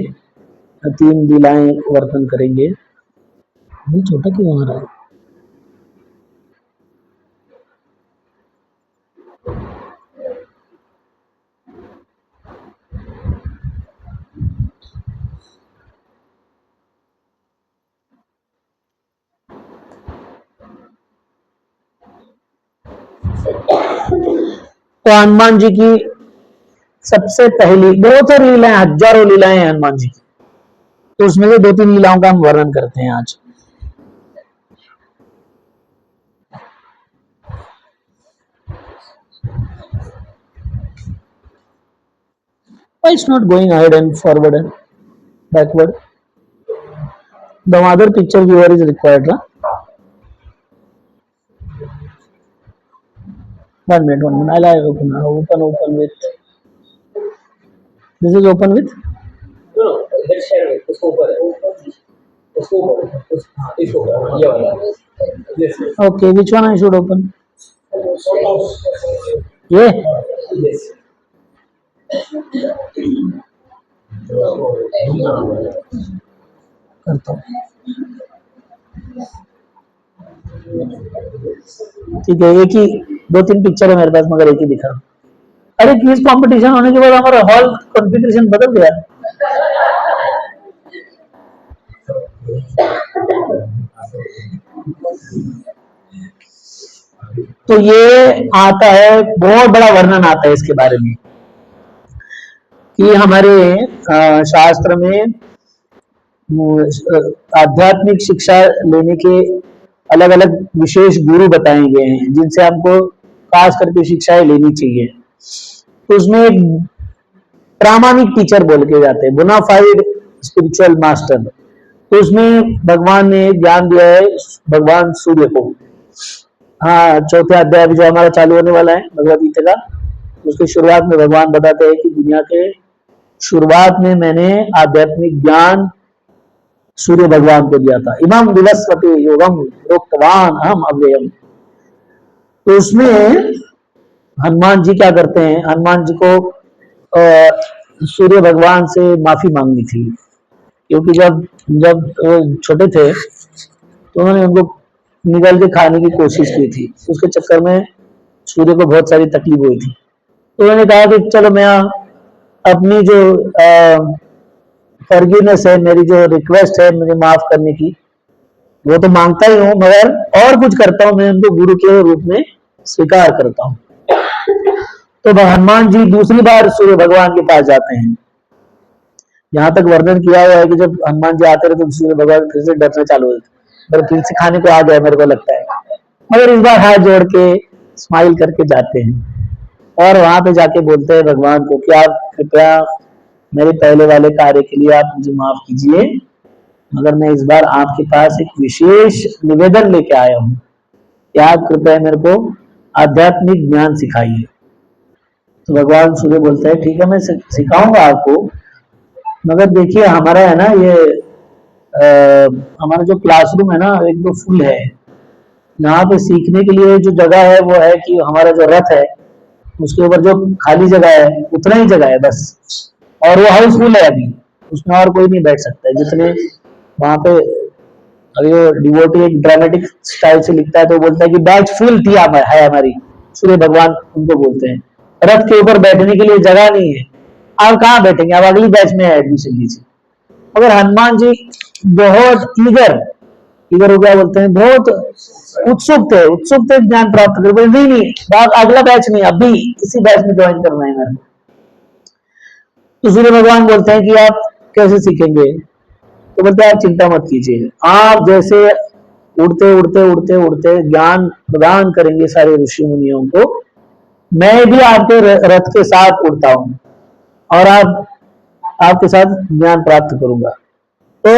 3 लीलाएं वर्तन करेंगे। ये छोटा क्यों आ रहा है? तो हनुमान जी की सबसे पहली बहुत सारी लीलाएं, हजारों लीलाएं हैं हनुमान जी की, तो उसमें से 2-3 लीलाओं का हम वर्णन करते हैं आज। Why it's not going ahead and forward and backward? The other picture viewer is required, huh? 1 minute, 1 minute. I'll open with. This is open with. No, let's share it. Let's go for it. Let's go for it. Let's go for it. Yeah. Yes. Okay, which one I should open? Yeah. Yes. करता हूँ, ठीक है। एक ही 2-3 picture है मेरे पास, मगर एक ही दिखा। अरे क्विज कंपटीशन होने के बाद हमारा हॉल कॉन्फ़िगरेशन बदल गया। तो ये आता है, बहुत बड़ा वर्णन आता है इसके बारे में कि हमारे शास्त्र में आध्यात्मिक शिक्षा लेने के अलग अलग विशेष गुरु बताए गए हैं, जिनसे हमको खास करके शिक्षाएं लेनी चाहिए। तो उसमें एक प्रामाणिक टीचर बोल के जाते हैं, बोनाफाइड स्पिरिचुअल मास्टर। तो उसमें भगवान ने ज्ञान दिया है भगवान सूर्य को। हाँ, 4थे अध्याय जो हमारा चालू होने वाला है भगवद गीता का, उसकी शुरुआत में भगवान बताते हैं कि दुनिया के शुरुआत में मैंने आध्यात्मिक ज्ञान सूर्य भगवान को दिया था। इमम विवस्वते योगम प्रोक्तवान अहम अव्ययम। तो उसमें हनुमान जी क्या करते हैं, हनुमान जी को सूर्य भगवान से माफी मांगनी थी, क्योंकि जब जब छोटे थे तो उन्होंने उनको निगल के खाने की कोशिश की थी। उसके चक्कर में सूर्य को बहुत सारी तकलीफ हुई थी। तो उन्होंने कहा कि चलो मैं अपनी जो फॉरगिवनेस है, मेरी जो रिक्वेस्ट है मुझे माफ करने की, वो तो मांगता ही हूँ, मगर और कुछ करता हूँ, मैं उनको गुरु के रूप में स्वीकार करता हूँ। तो हनुमान जी दूसरी बार सूर्य भगवान के पास जाते हैं। यहाँ तक वर्णन किया हुआ है कि जब हनुमान जी आते रहे तो सूर्य भगवान फिर से डरना चालू हो जाते, पर फिर से खाने को आ गया मेरे को लगता है। मगर इस बार हाथ जोड़ के स्माइल करके जाते हैं और वहां पे जाके बोलते हैं भगवान को कि आप कृपया मेरे पहले वाले कार्य के लिए आप मुझे माफ कीजिए, मगर मैं इस बार आपके पास एक विशेष निवेदन लेके आया हूँ कि आप कृपया मेरे को आध्यात्मिक ज्ञान सिखाइए। तो भगवान सूर्य बोलते हैं ठीक है, मैं सिखाऊंगा आपको, मगर देखिए हमारा है ना ये हमारा जो क्लासरूम है ना एक तो फुल है, यहाँ पे सीखने के लिए जो जगह है वो है कि हमारा जो रथ है उसके ऊपर जो खाली जगह है उतना ही जगह है बस, और वो हाउसफुल है अभी, उसमें और कोई नहीं बैठ सकता है। जितने वहां पे, अभी वो डिवोटी एक ड्रामेटिक स्टाइल से लिखता है तो बोलता है कि बैच फुल थी है हमारी, सूर्य भगवान उनको बोलते हैं। रथ के ऊपर बैठने के लिए जगह नहीं है, आप कहाँ बैठेंगे, आप अगली बैच में एडमिशन लीजिए। मगर हनुमान जी बहुत ईगर हो गया बोलते हैं, बहुत उत्सुक थे ज्ञान प्राप्त कर, नहीं नहीं अगला बैच नहीं, अभी इसी बैच में ज्वाइन करना है मेरे को। तो सूर्य भगवान बोलते हैं कि आप कैसे सीखेंगे, तो बोलते हैं आप चिंता मत कीजिए, आप जैसे उड़ते उड़ते उड़ते उड़ते ज्ञान प्रदान करेंगे सारे ऋषि मुनियों को, मैं भी आपके रथ के साथ उड़ता हूं और आपके साथ ज्ञान प्राप्त करूंगा। तो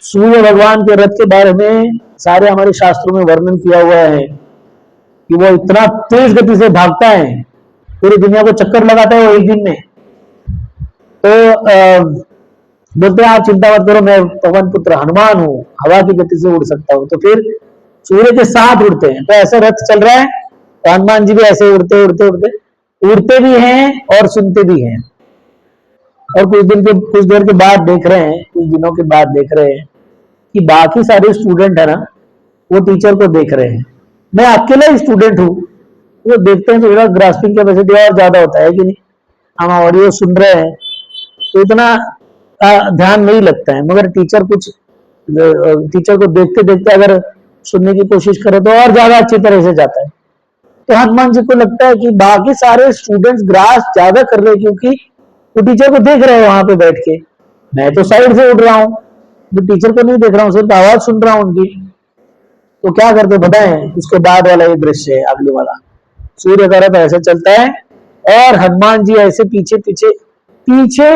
सूर्य भगवान के रथ के बारे में सारे हमारे शास्त्रों में वर्णन किया हुआ है कि वो इतना तेज गति से भागता है, पूरी दुनिया को चक्कर लगाता है वो एक दिन में। तो बोलते हैं आप चिंता मत करो, मैं पवन पुत्र हनुमान हूं, हवा की गति से उड़ सकता हूं। तो फिर सूर्य के साथ उड़ते हैं, तो ऐसा रथ चल रहा है, तो हनुमान जी भी ऐसे उड़ते उड़ते उड़ते उड़ते भी हैं और सुनते भी हैं। और कुछ देर के बाद देख रहे हैं, कुछ दिनों के बाद देख रहे हैं कि बाकी सारे स्टूडेंट है ना, वो टीचर को देख रहे हैं, मैं अकेला ही स्टूडेंट हूँ। वो देखते हैं तो थोड़ा ग्रास्पिंग कैपेसिटी और ज्यादा होता है कि नहीं, हम ऑडियो सुन रहे हैं तो इतना ध्यान नहीं लगता है, मगर टीचर को देखते देखते अगर सुनने की कोशिश करे तो और ज्यादा अच्छी तरह से जाता है। तो हनुमान जी को लगता है कि बाकी सारे स्टूडेंट्स ग्रास ज्यादा कर रहे हैं क्योंकि वो टीचर को देख रहे हैं वहां पे बैठ के, मैं तो साइड से उड़ रहा हूँ, मैं टीचर को नहीं देख रहा हूँ, सिर्फ आवाज सुन रहा हूँ उनकी। तो क्या करते बताएं, उसके बाद वाला ये दृश्य है अगले वाला, सूर्य का रथ ऐसे चलता है और हनुमान जी ऐसे पीछे पीछे पीछे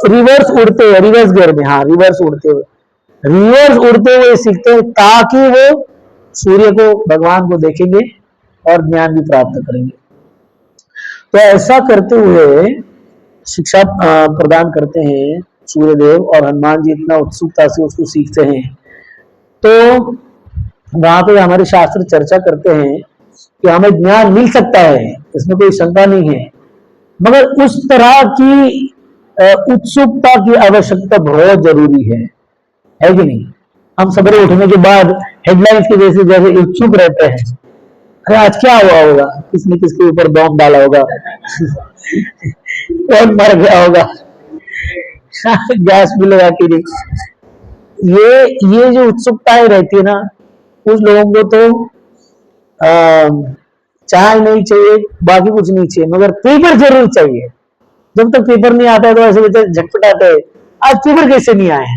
रिवर्स उड़ते हुए, रिवर्स गियर में, हाँ रिवर्स उड़ते हुए सीखते हैं ताकि वो सूर्य को, भगवान को देखेंगे और ज्ञान भी प्राप्त करेंगे। तो ऐसा करते हुए शिक्षा प्रदान करते हैं सूर्यदेव, और हनुमान जी इतना उत्सुकता से उसको सीखते हैं। तो वहां पे हमारे शास्त्र चर्चा करते हैं कि हमें ज्ञान मिल सकता है, इसमें कोई शंका नहीं है, मगर उस तरह की उत्सुकता की आवश्यकता बहुत जरूरी है कि नहीं। हम सवेरे उठने के बाद हेडलाइंस की वजह से जैसे उत्सुक रहते हैं, अरे आज क्या हुआ होगा, किसने किसके ऊपर बॉम्ब डाला होगा कौन मर गया होगा गैस भी लगा के नहीं। ये जो उत्सुकताएं रहती है ना, कुछ लोगों को तो चाय नहीं चाहिए, बाकी कुछ नहीं चाहिए, मगर पेपर जरूर चाहिए। जब तक पेपर नहीं आता है तो ऐसे बच्चे झटपटाते हैं, आज पेपर कैसे नहीं आए,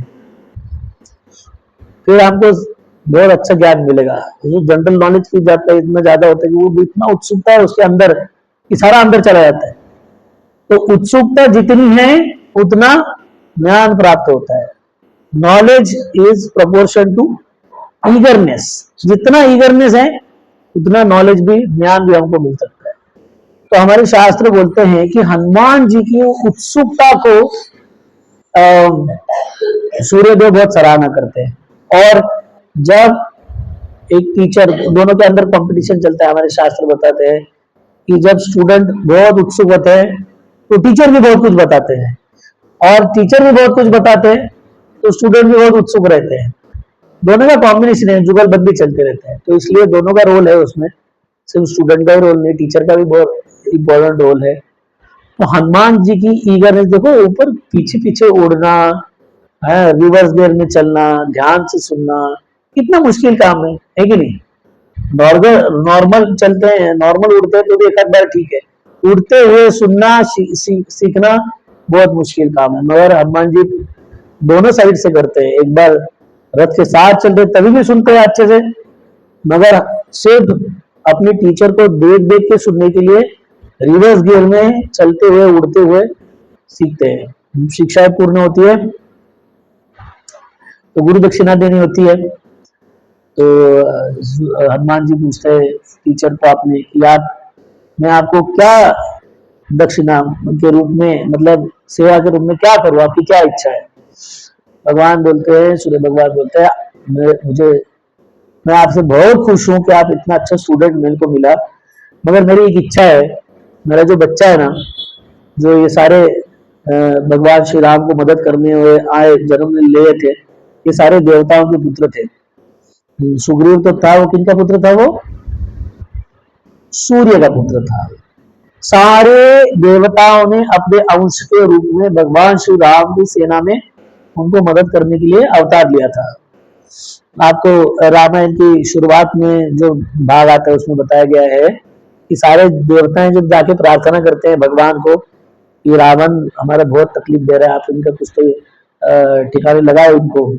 फिर हमको बहुत अच्छा ज्ञान मिलेगा। जो जनरल नॉलेज की जाता है इतना ज्यादा होता है कि वो इतना उत्सुकता है उसके अंदर कि सारा अंदर चला जाता है। तो उत्सुकता जितनी है उतना ज्ञान प्राप्त होता है। Knowledge is proportion to eagerness, जितना ईगरनेस है उतना नॉलेज भी, ज्ञान भी हमको मिल सकता है। तो हमारे शास्त्र बोलते हैं कि हनुमान जी की उत्सुकता को सूर्यदेव बहुत सराहना करते हैं। और जब एक टीचर, दोनों के अंदर कंपटीशन चलता है, हमारे शास्त्र बताते हैं कि जब स्टूडेंट बहुत उत्सुक होते हैं तो टीचर भी बहुत कुछ बताते हैं, और टीचर भी बहुत कुछ बताते हैं तो स्टूडेंट भी बहुत उत्सुक रहते हैं। दोनों का कॉम्बिनेशन है, जुगलबंदी चलते रहते हैं। तो इसलिए दोनों का रोल है उसमें, सिर्फ स्टूडेंट का ही रोल नहीं, टीचर का भी बहुत इंपॉर्टेंट रोल है। तो हनुमान जी की ईगरनेस देखो, ऊपर पीछे पीछे उड़ना है, रिवर्स गियर में चलना, ध्यान से सुनना, कितना मुश्किल काम है कि नहीं। नॉर्मल चलते हैं, नॉर्मल उड़ते हैं तो भी एक आध बार ठीक है, उड़ते हुए सुनना सीखना बहुत मुश्किल काम है। मगर हनुमान जी दोनों साइड से करते हैं, एक बार रथ के साथ चलते तभी भी सुनते हैं अच्छे से, मगर सिर्फ अपने टीचर को देख देख के सुनने के लिए रिवर्स गियर में चलते हुए उड़ते हुए सीखते हैं। शिक्षाएं पूर्ण होती है तो गुरु दक्षिणा देनी होती है। तो हनुमान जी पूछते हैं टीचर को आपने कि आप, मैं आपको क्या दक्षिणा के रूप में, मतलब सेवा के रूप में क्या करूं, आपकी क्या इच्छा है। भगवान बोलते हैं, सूर्य भगवान बोलते हैं, मुझे मैं आपसे बहुत खुश हूं कि आप इतना अच्छा स्टूडेंट मेरे को मिला, मगर मेरी एक इच्छा है, मेरा जो बच्चा है ना, जो ये सारे भगवान श्री राम को मदद करने हुए आए, जन्म लिए थे, ये सारे देवताओं के पुत्र थे। सुग्रीव तो था, वो किनका पुत्र था? वो सूर्य का पुत्र था। सारे देवताओं ने अपने अंश के रूप में भगवान श्री राम की सेना में उनको मदद करने के लिए अवतार लिया था। आपको रामायण की शुरुआत में जो भाग आता है उसमें बताया गया है कि सारे देवताएं जब जाके प्रार्थना करते हैं भगवान को कि रावण हमारा बहुत तकलीफ दे रहा है, आप इनका कुछ तो ठिकाने लगाए उनको,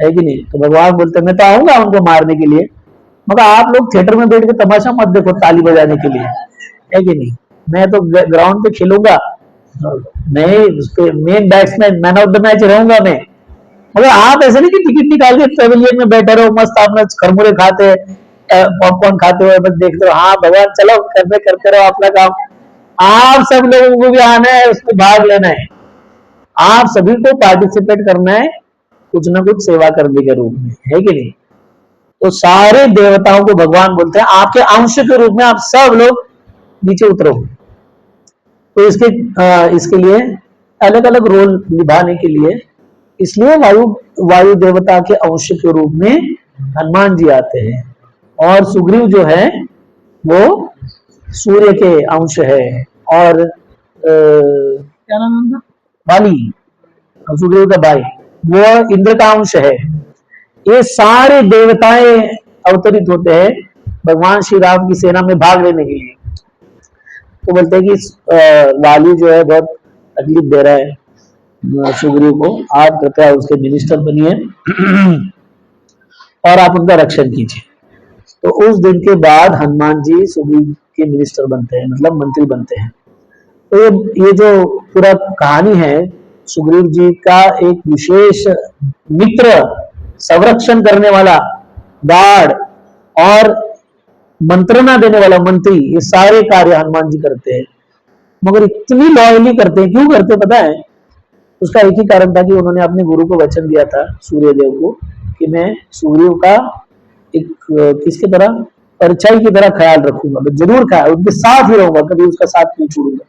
है कि नहीं? तो भगवान बोलते हैं मैं तो आऊंगा उनको मारने के लिए, मगर आप लोग थिएटर में बैठ के तमाशा मत देखो ताली बजाने के लिए, है कि नहीं? मैं तो ग्राउंड पे खेलूंगा, मैं उसके main batsman, man of the match रहूंगा मैं। मगर आप ऐसे नहीं कि टिकट निकाल के पेविलियन में बैठे रहो, मस्त अपना खरमुरे खाते, पॉपकॉर्न खाते हुए बस देखते रहो। हाँ भगवान चलो करते रहो अपना काम। आप सब लोगों को भी आना है, उसमें भाग लेना है, आप सभी को पार्टिसिपेट करना है कुछ ना कुछ सेवा करने के रूप में, है कि नहीं? तो सारे देवताओं को भगवान बोलते हैं आपके अंश के रूप में आप सब लोग नीचे उतरो। तो इसके लिए अलग अलग रोल निभाने के लिए, इसलिए वायु देवता के अंश के रूप में हनुमान जी आते हैं। और सुग्रीव जो है वो सूर्य के अंश है, और क्या नाम है उनका? बाली, सुग्रीव का भाई, वो इंद्र का अंश है। ये सारे देवताएं अवतरित होते हैं भगवान श्री राम की सेना में भाग लेने के लिए। तो बोलते हैं कि वाली जो है बहुत तकलीफ दे रहा है सुग्रीव को, आप कृपया उसके मिनिस्टर बनिए और आप उनका रक्षण कीजिए। तो उस दिन के बाद हनुमान जी सुग्रीव के मिनिस्टर बनते हैं, मतलब मंत्री बनते हैं। तो ये जो पूरा कहानी है, सुग्रीव जी का एक विशेष मित्र, संरक्षण करने वाला, गार्ड और मंत्रणा देने वाला मंत्री, ये सारे कार्य हनुमान जी करते हैं। मगर इतनी लॉयली करते हैं, क्यों करते पता है? उसका एक ही कारण था कि उन्होंने अपने गुरु को वचन दिया था, सूर्यदेव को, कि मैं सुग्रीव का एक किसकी तरह, परछाई की तरह ख्याल रखूंगा, मैं जरूर ख्याल उनके साथ ही रहूंगा, कभी उसका साथ नहीं छोड़ूंगा।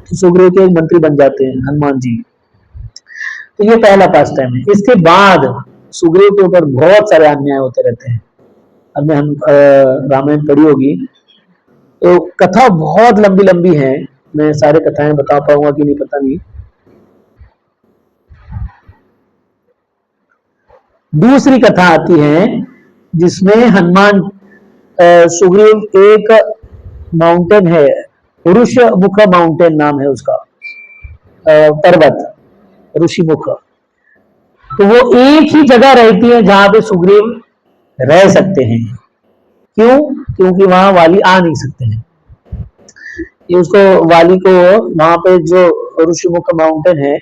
तो सुग्रीव के एक मंत्री बन जाते हैं हनुमान जी। तो ये पहला पास टाइम है। इसके बाद सुग्रीव के ऊपर बहुत सारे अन्याय होते रहते हैं। हमने हम रामायण पढ़ी होगी, तो कथा बहुत लंबी लंबी है, मैं सारे कथाएं बता पाऊंगा कि नहीं पता नहीं। दूसरी कथा आती है जिसमें हनुमान सुग्रीव एक माउंटेन है, ऋषमुख माउंटेन नाम है उसका, पर्वत ऋषिमुख। तो वो एक ही जगह रहती है जहां पे सुग्रीव रह सकते हैं। क्यों? क्योंकि वहां वाली आ नहीं सकते हैं। ये उसको वाली को वहां पे जो ऋषिमुख माउंटेन है,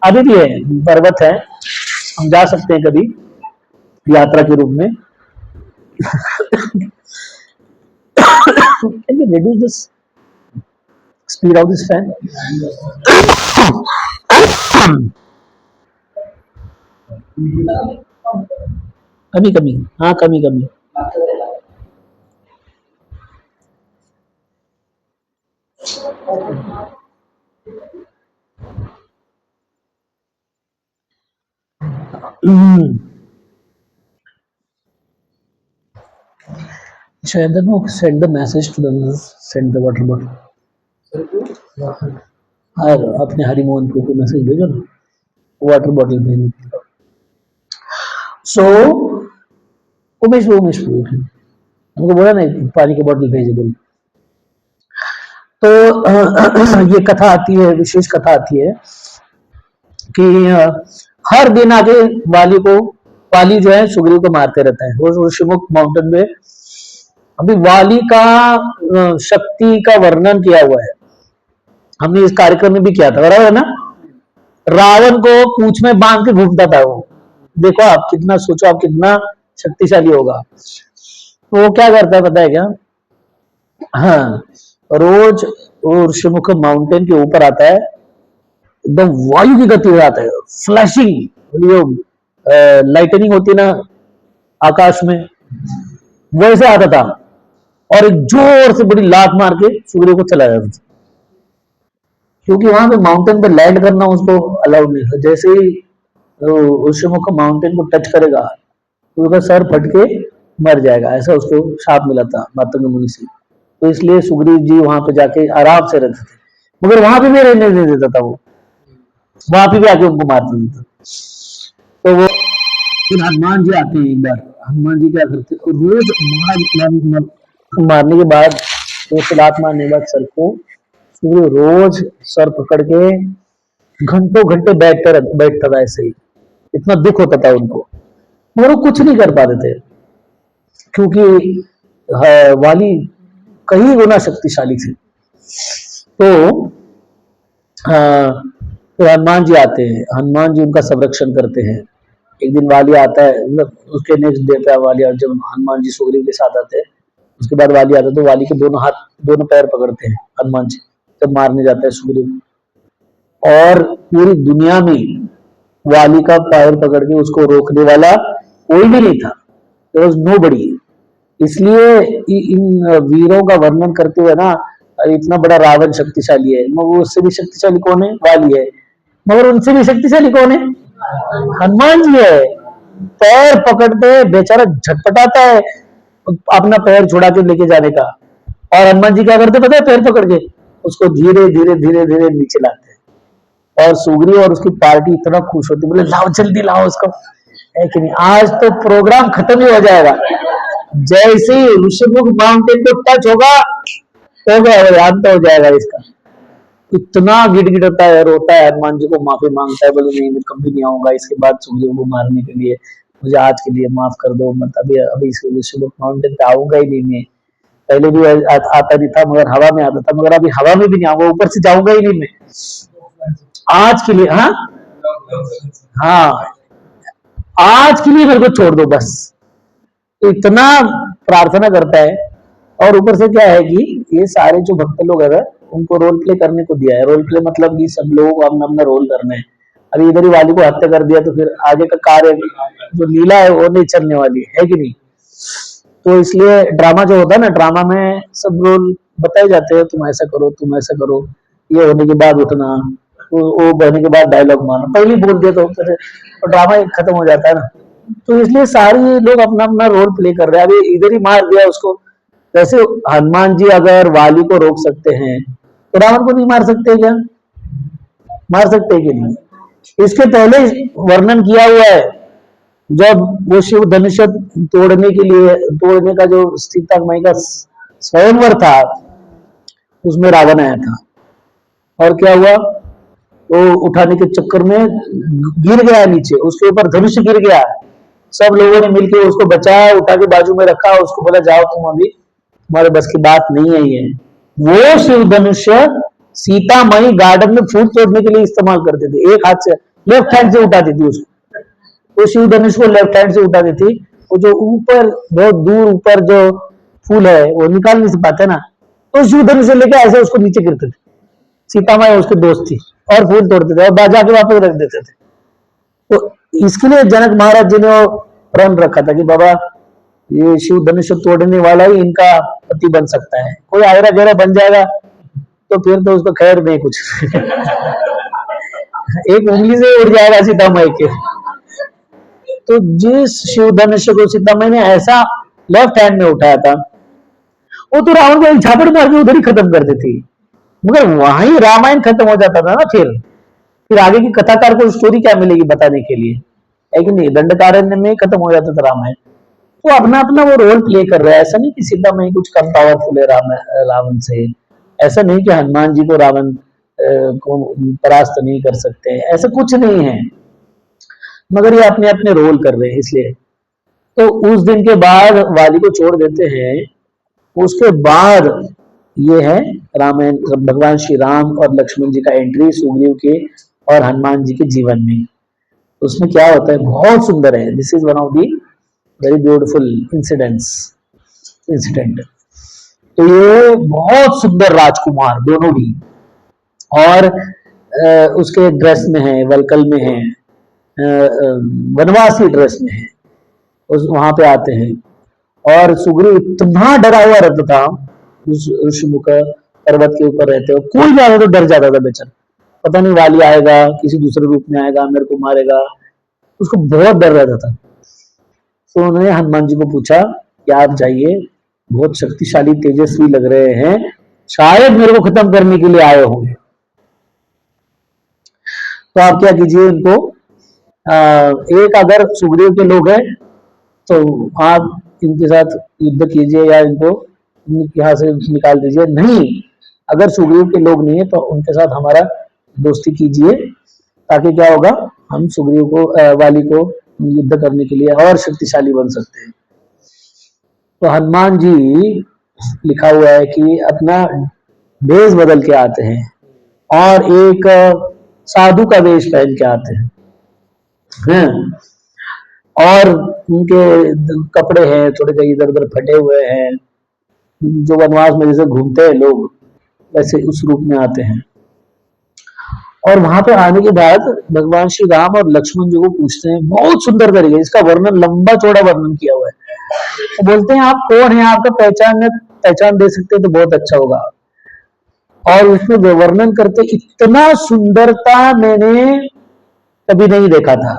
अभी भी है, पर्वत है, हम जा सकते हैं कभी यात्रा के रूप में। Can we reduce this speed of this fan? कमी कमी, हाँ कमी कमी। Should I send the message to them, send the water bottle? और अपने हरिमोहन को मैसेज भेजो ना, वाटर बॉटल भेजो। सो उमेश हमको बोला ना पानी की बोतल भेजे बोल। तो ये कथा आती है, विशेष कथा आती है कि हर दिन आगे वाली जो है सुग्रीव को मारते रहता है। वो ऋषिमुख माउंटेन में अभी वाली का शक्ति का वर्णन किया हुआ है, हमने इस कार्यक्रम में भी किया था, बराबर है ना? रावण को पूंछ में बांध के घूमता था वो, देखो आप कितना, सोचो आप कितना शक्तिशाली होगा। तो वो क्या करता है पता है क्या? हाँ, रोज वो ऋषिमुख माउंटेन के ऊपर आता है, एकदम वायु की गति हो जाता है, फ्लैशिंग, लाइटनिंग होती ना, आकाश में, वैसे आता था और एक जोर से बड़ी लात मार के सूर्य को चला जाता था, क्योंकि वहां पे माउंटेन पे लैंड करना उसको अलाउड नहीं था। जैसे ही ऋषिमुख माउंटेन को टच करेगा तो उसका सर फट के मर जाएगा, ऐसा उसको शाप मिला था मातंग मुनि से। तो इसलिए सुग्रीव जी वहां पे जाके आराम से रहते थे, मगर वहां पे भी रहने नहीं देता था वो, वहां पे भी आके उनको मार देता था। तो वो फिर हनुमान जी आते हैं एक बार, हनुमान जी क्या करते हैं, रोज मारने के बाद, तो लात मारने के बाद सर को, सुग्रीव रोज सर पकड़ के घंटों घंटे बैठता था ऐसे ही, इतना दुख होता था उनको, मगर वो कुछ नहीं कर पाते थे, क्योंकि वाली कहीं गुना शक्तिशाली थे। तो फिर हनुमान जी आते हैं, हनुमान जी उनका संरक्षण करते हैं। एक दिन वाली आता है, मतलब उसके नेक्स्ट डे पे वाली, जब हनुमान जी सुग्रीव के साथ आते हैं, उसके बाद वाली आता है, तो वाली के दोनों हाथ दोनों पैर पकड़ते हैं हनुमान जी जब मारने जाता है सुग्रीव, और पूरी दुनिया में वाली का पैर पकड़ के उसको रोकने वाला कोई भी नहीं था, देयर वाज नोबडी। इसलिए इन वीरों का वर्णन करते हुए ना, इतना बड़ा रावण शक्तिशाली है, मगर उससे भी शक्तिशाली कौन है, वाली है, मगर उनसे भी शक्तिशाली कौन है, हनुमान जी है। पैर पकड़ते बेचारा झटपटाता है अपना पैर छुड़ा के लेके जाने का, और हनुमान जी क्या करते पता है, पैर पकड़ के उसको धीरे धीरे धीरे धीरे नीचे लाते हैं, और सुग्रीव और उसकी पार्टी इतना खुश होती, बोले लाओ जल्दी लाओ उसको, है कि नहीं। आज तो प्रोग्राम खत्म ही हो जाएगा, जैसे ही ऋषिमुख माउंटेन को टच होगा तो अंत हो जाएगा इसका। इतना गिड़गिड़ाता है, रोता है, हनुमान जी को माफी मांगता है, बोले नहीं मैं कभी नहीं आऊंगा इसके बाद सुग्रीव को मारने के लिए, मुझे आज के लिए माफ कर दो, मत अभी अभी ऋषिमुख माउंटेन पे आऊंगा ही नहीं मैं, पहले भी आता नहीं था मगर हवा में आता था, मगर अभी हवा में भी नहीं आऊंगा, ऊपर से जाऊंगा ही नहीं मैं आज के लिए। हाँ हाँ, आज के लिए मेरे को छोड़ दो बस, तो इतना प्रार्थना करता है। और ऊपर से क्या है कि ये सारे जो भक्त लोग है उनको रोल प्ले करने को दिया है, रोल प्ले मतलब कि सब लोगों को अपना अपना रोल करना है। अभी इधर ही वाली को हत्या कर दिया तो फिर आगे का कार्य जो लीला है वो नहीं चलने वाली है कि नहीं। तो इसलिए ड्रामा जो होता है ना, ड्रामा में सब रोल बताए जाते हैं, तुम ऐसा करो तुम ऐसा करो, ये होने के बाद उठना, वो बहने के बाद डायलॉग मारना, पहले बोल दिया तो फिर ड्रामा खत्म हो जाता है ना। तो इसलिए सारे लोग अपना अपना रोल प्ले कर रहे हैं। अभी इधर ही मार दिया उसको, वैसे हनुमान जी अगर वाली को रोक सकते हैं तो रावण को नहीं मार सकते क्या, मार सकते हैं कि नहीं। इसके पहले वर्णन किया हुआ है, जब वो शिव धनुष तोड़ने के लिए, तोड़ने का जो सीता माई का स्वयंवर था, उसमें रावण आया था, और क्या हुआ, वो उठाने के चक्कर में गिर गया नीचे, उसके ऊपर धनुष गिर गया, सब लोगों ने मिलकर उसको बचाया, उठा के बाजू में रखा, उसको बोला जाओ तुम अभी, तुम्हारे बस की बात नहीं है ये। वो शिव धनुष सीता मई गार्डन में फूल तोड़ने के लिए इस्तेमाल करते थे, एक हाथ से लेफ्ट हैंड से उठाती थी उसको, वो शिव धनुष को लेफ्ट हैंड से उठाती थी, वो जो ऊपर बहुत दूर ऊपर जो फूल है वो निकाल नहीं पाते ना, तो शिव धनुष से लेके ऐसे उसको नीचे गिरते थे, सीता माई उसकी दोस्त थी, और फूल तोड़ते थे और बाजा के वापस रख देते थे। तो इसके लिए जनक महाराज जी ने वो प्रण रखा था कि बाबा ये शिव धनुष तोड़ने वाला ही इनका पति बन सकता है, कोई आयरा गहरा बन जाएगा तो फिर तो उसको खैर नहीं कुछ एक उंगली से उड़ जाएगा सीता माई के। तो जिस शिव धनुष को सीता माई ने ऐसा लेफ्ट हैंड में उठाया था, वो तो रावण को एक झापड़ मार के उधर ही खत्म कर देती, मगर वहीं रामायण खत्म हो जाता था ना। फिर आगे की कथाकार को स्टोरी क्या मिलेगी बताने के लिए, है कि नहीं, दंडकारण्य में खत्म हो जाता था रामायण। वो अपना अपना वो रोल प्ले कर रहा है, ऐसा नहीं कि सीता माई कुछ कम पावरफुल है रावण से, ऐसा नहीं कि हनुमान जी को रावण को परास्त नहीं कर सकते, ऐसा कुछ नहीं है, मगर ये अपने अपने रोल कर रहे हैं इसलिए। तो उस दिन के बाद वाली को छोड़ देते हैं, उसके बाद ये है रामायण, भगवान श्री राम और लक्ष्मण जी का एंट्री सुग्रीव के और हनुमान जी के जीवन में। उसमें क्या होता है, बहुत सुंदर है, this is one of the very beautiful incident. तो ये बहुत सुंदर राजकुमार दोनों भी, और उसके ड्रेस में है, वलकल में है, वनवासी ड्रेस में है, उस वहां पे आते हैं। और सुग्रीव इतना डरा हुआ रहता था, उस ऋषिमुख पर्वत के ऊपर रहते हो, कोई भी आता तो डर जाता था बेचारा, पता नहीं वाली आएगा किसी दूसरे रूप में आएगा मेरे को मारेगा, उसको बहुत डर रहता था। तो उन्होंने हनुमान जी को पूछा कि आप जाइए, बहुत शक्तिशाली तेजस्वी लग रहे हैं, शायद मेरे को खत्म करने के लिए आए होंगे, तो आप क्या कीजिए, इनको एक अगर सुग्रीव के लोग हैं तो आप इनके साथ युद्ध कीजिए या इनको यहाँ से निकाल दीजिए, नहीं अगर सुग्रीव के लोग नहीं है तो उनके साथ हमारा दोस्ती कीजिए, ताकि क्या होगा, हम सुग्रीव को वाली को युद्ध करने के लिए और शक्तिशाली बन सकते हैं। तो हनुमान जी लिखा हुआ है कि अपना वेश बदल के आते हैं और एक साधु का वेश पहन के आते हैं, और उनके कपड़े हैं थोड़े कहीं इधर उधर फटे हुए हैं, जो वनवास में जैसे घूमते हैं लोग वैसे उस रूप में आते हैं। और वहां पे आने के बाद भगवान श्री राम और लक्ष्मण जी को पूछते हैं, बहुत सुंदर तरीके, इसका वर्णन लंबा चौड़ा वर्णन किया हुआ है। तो बोलते हैं आप कौन है, आपका पहचान दे सकते हैं तो बहुत अच्छा होगा। और उसमें वर्णन करते, इतना सुंदरता मैंने कभी नहीं देखा था,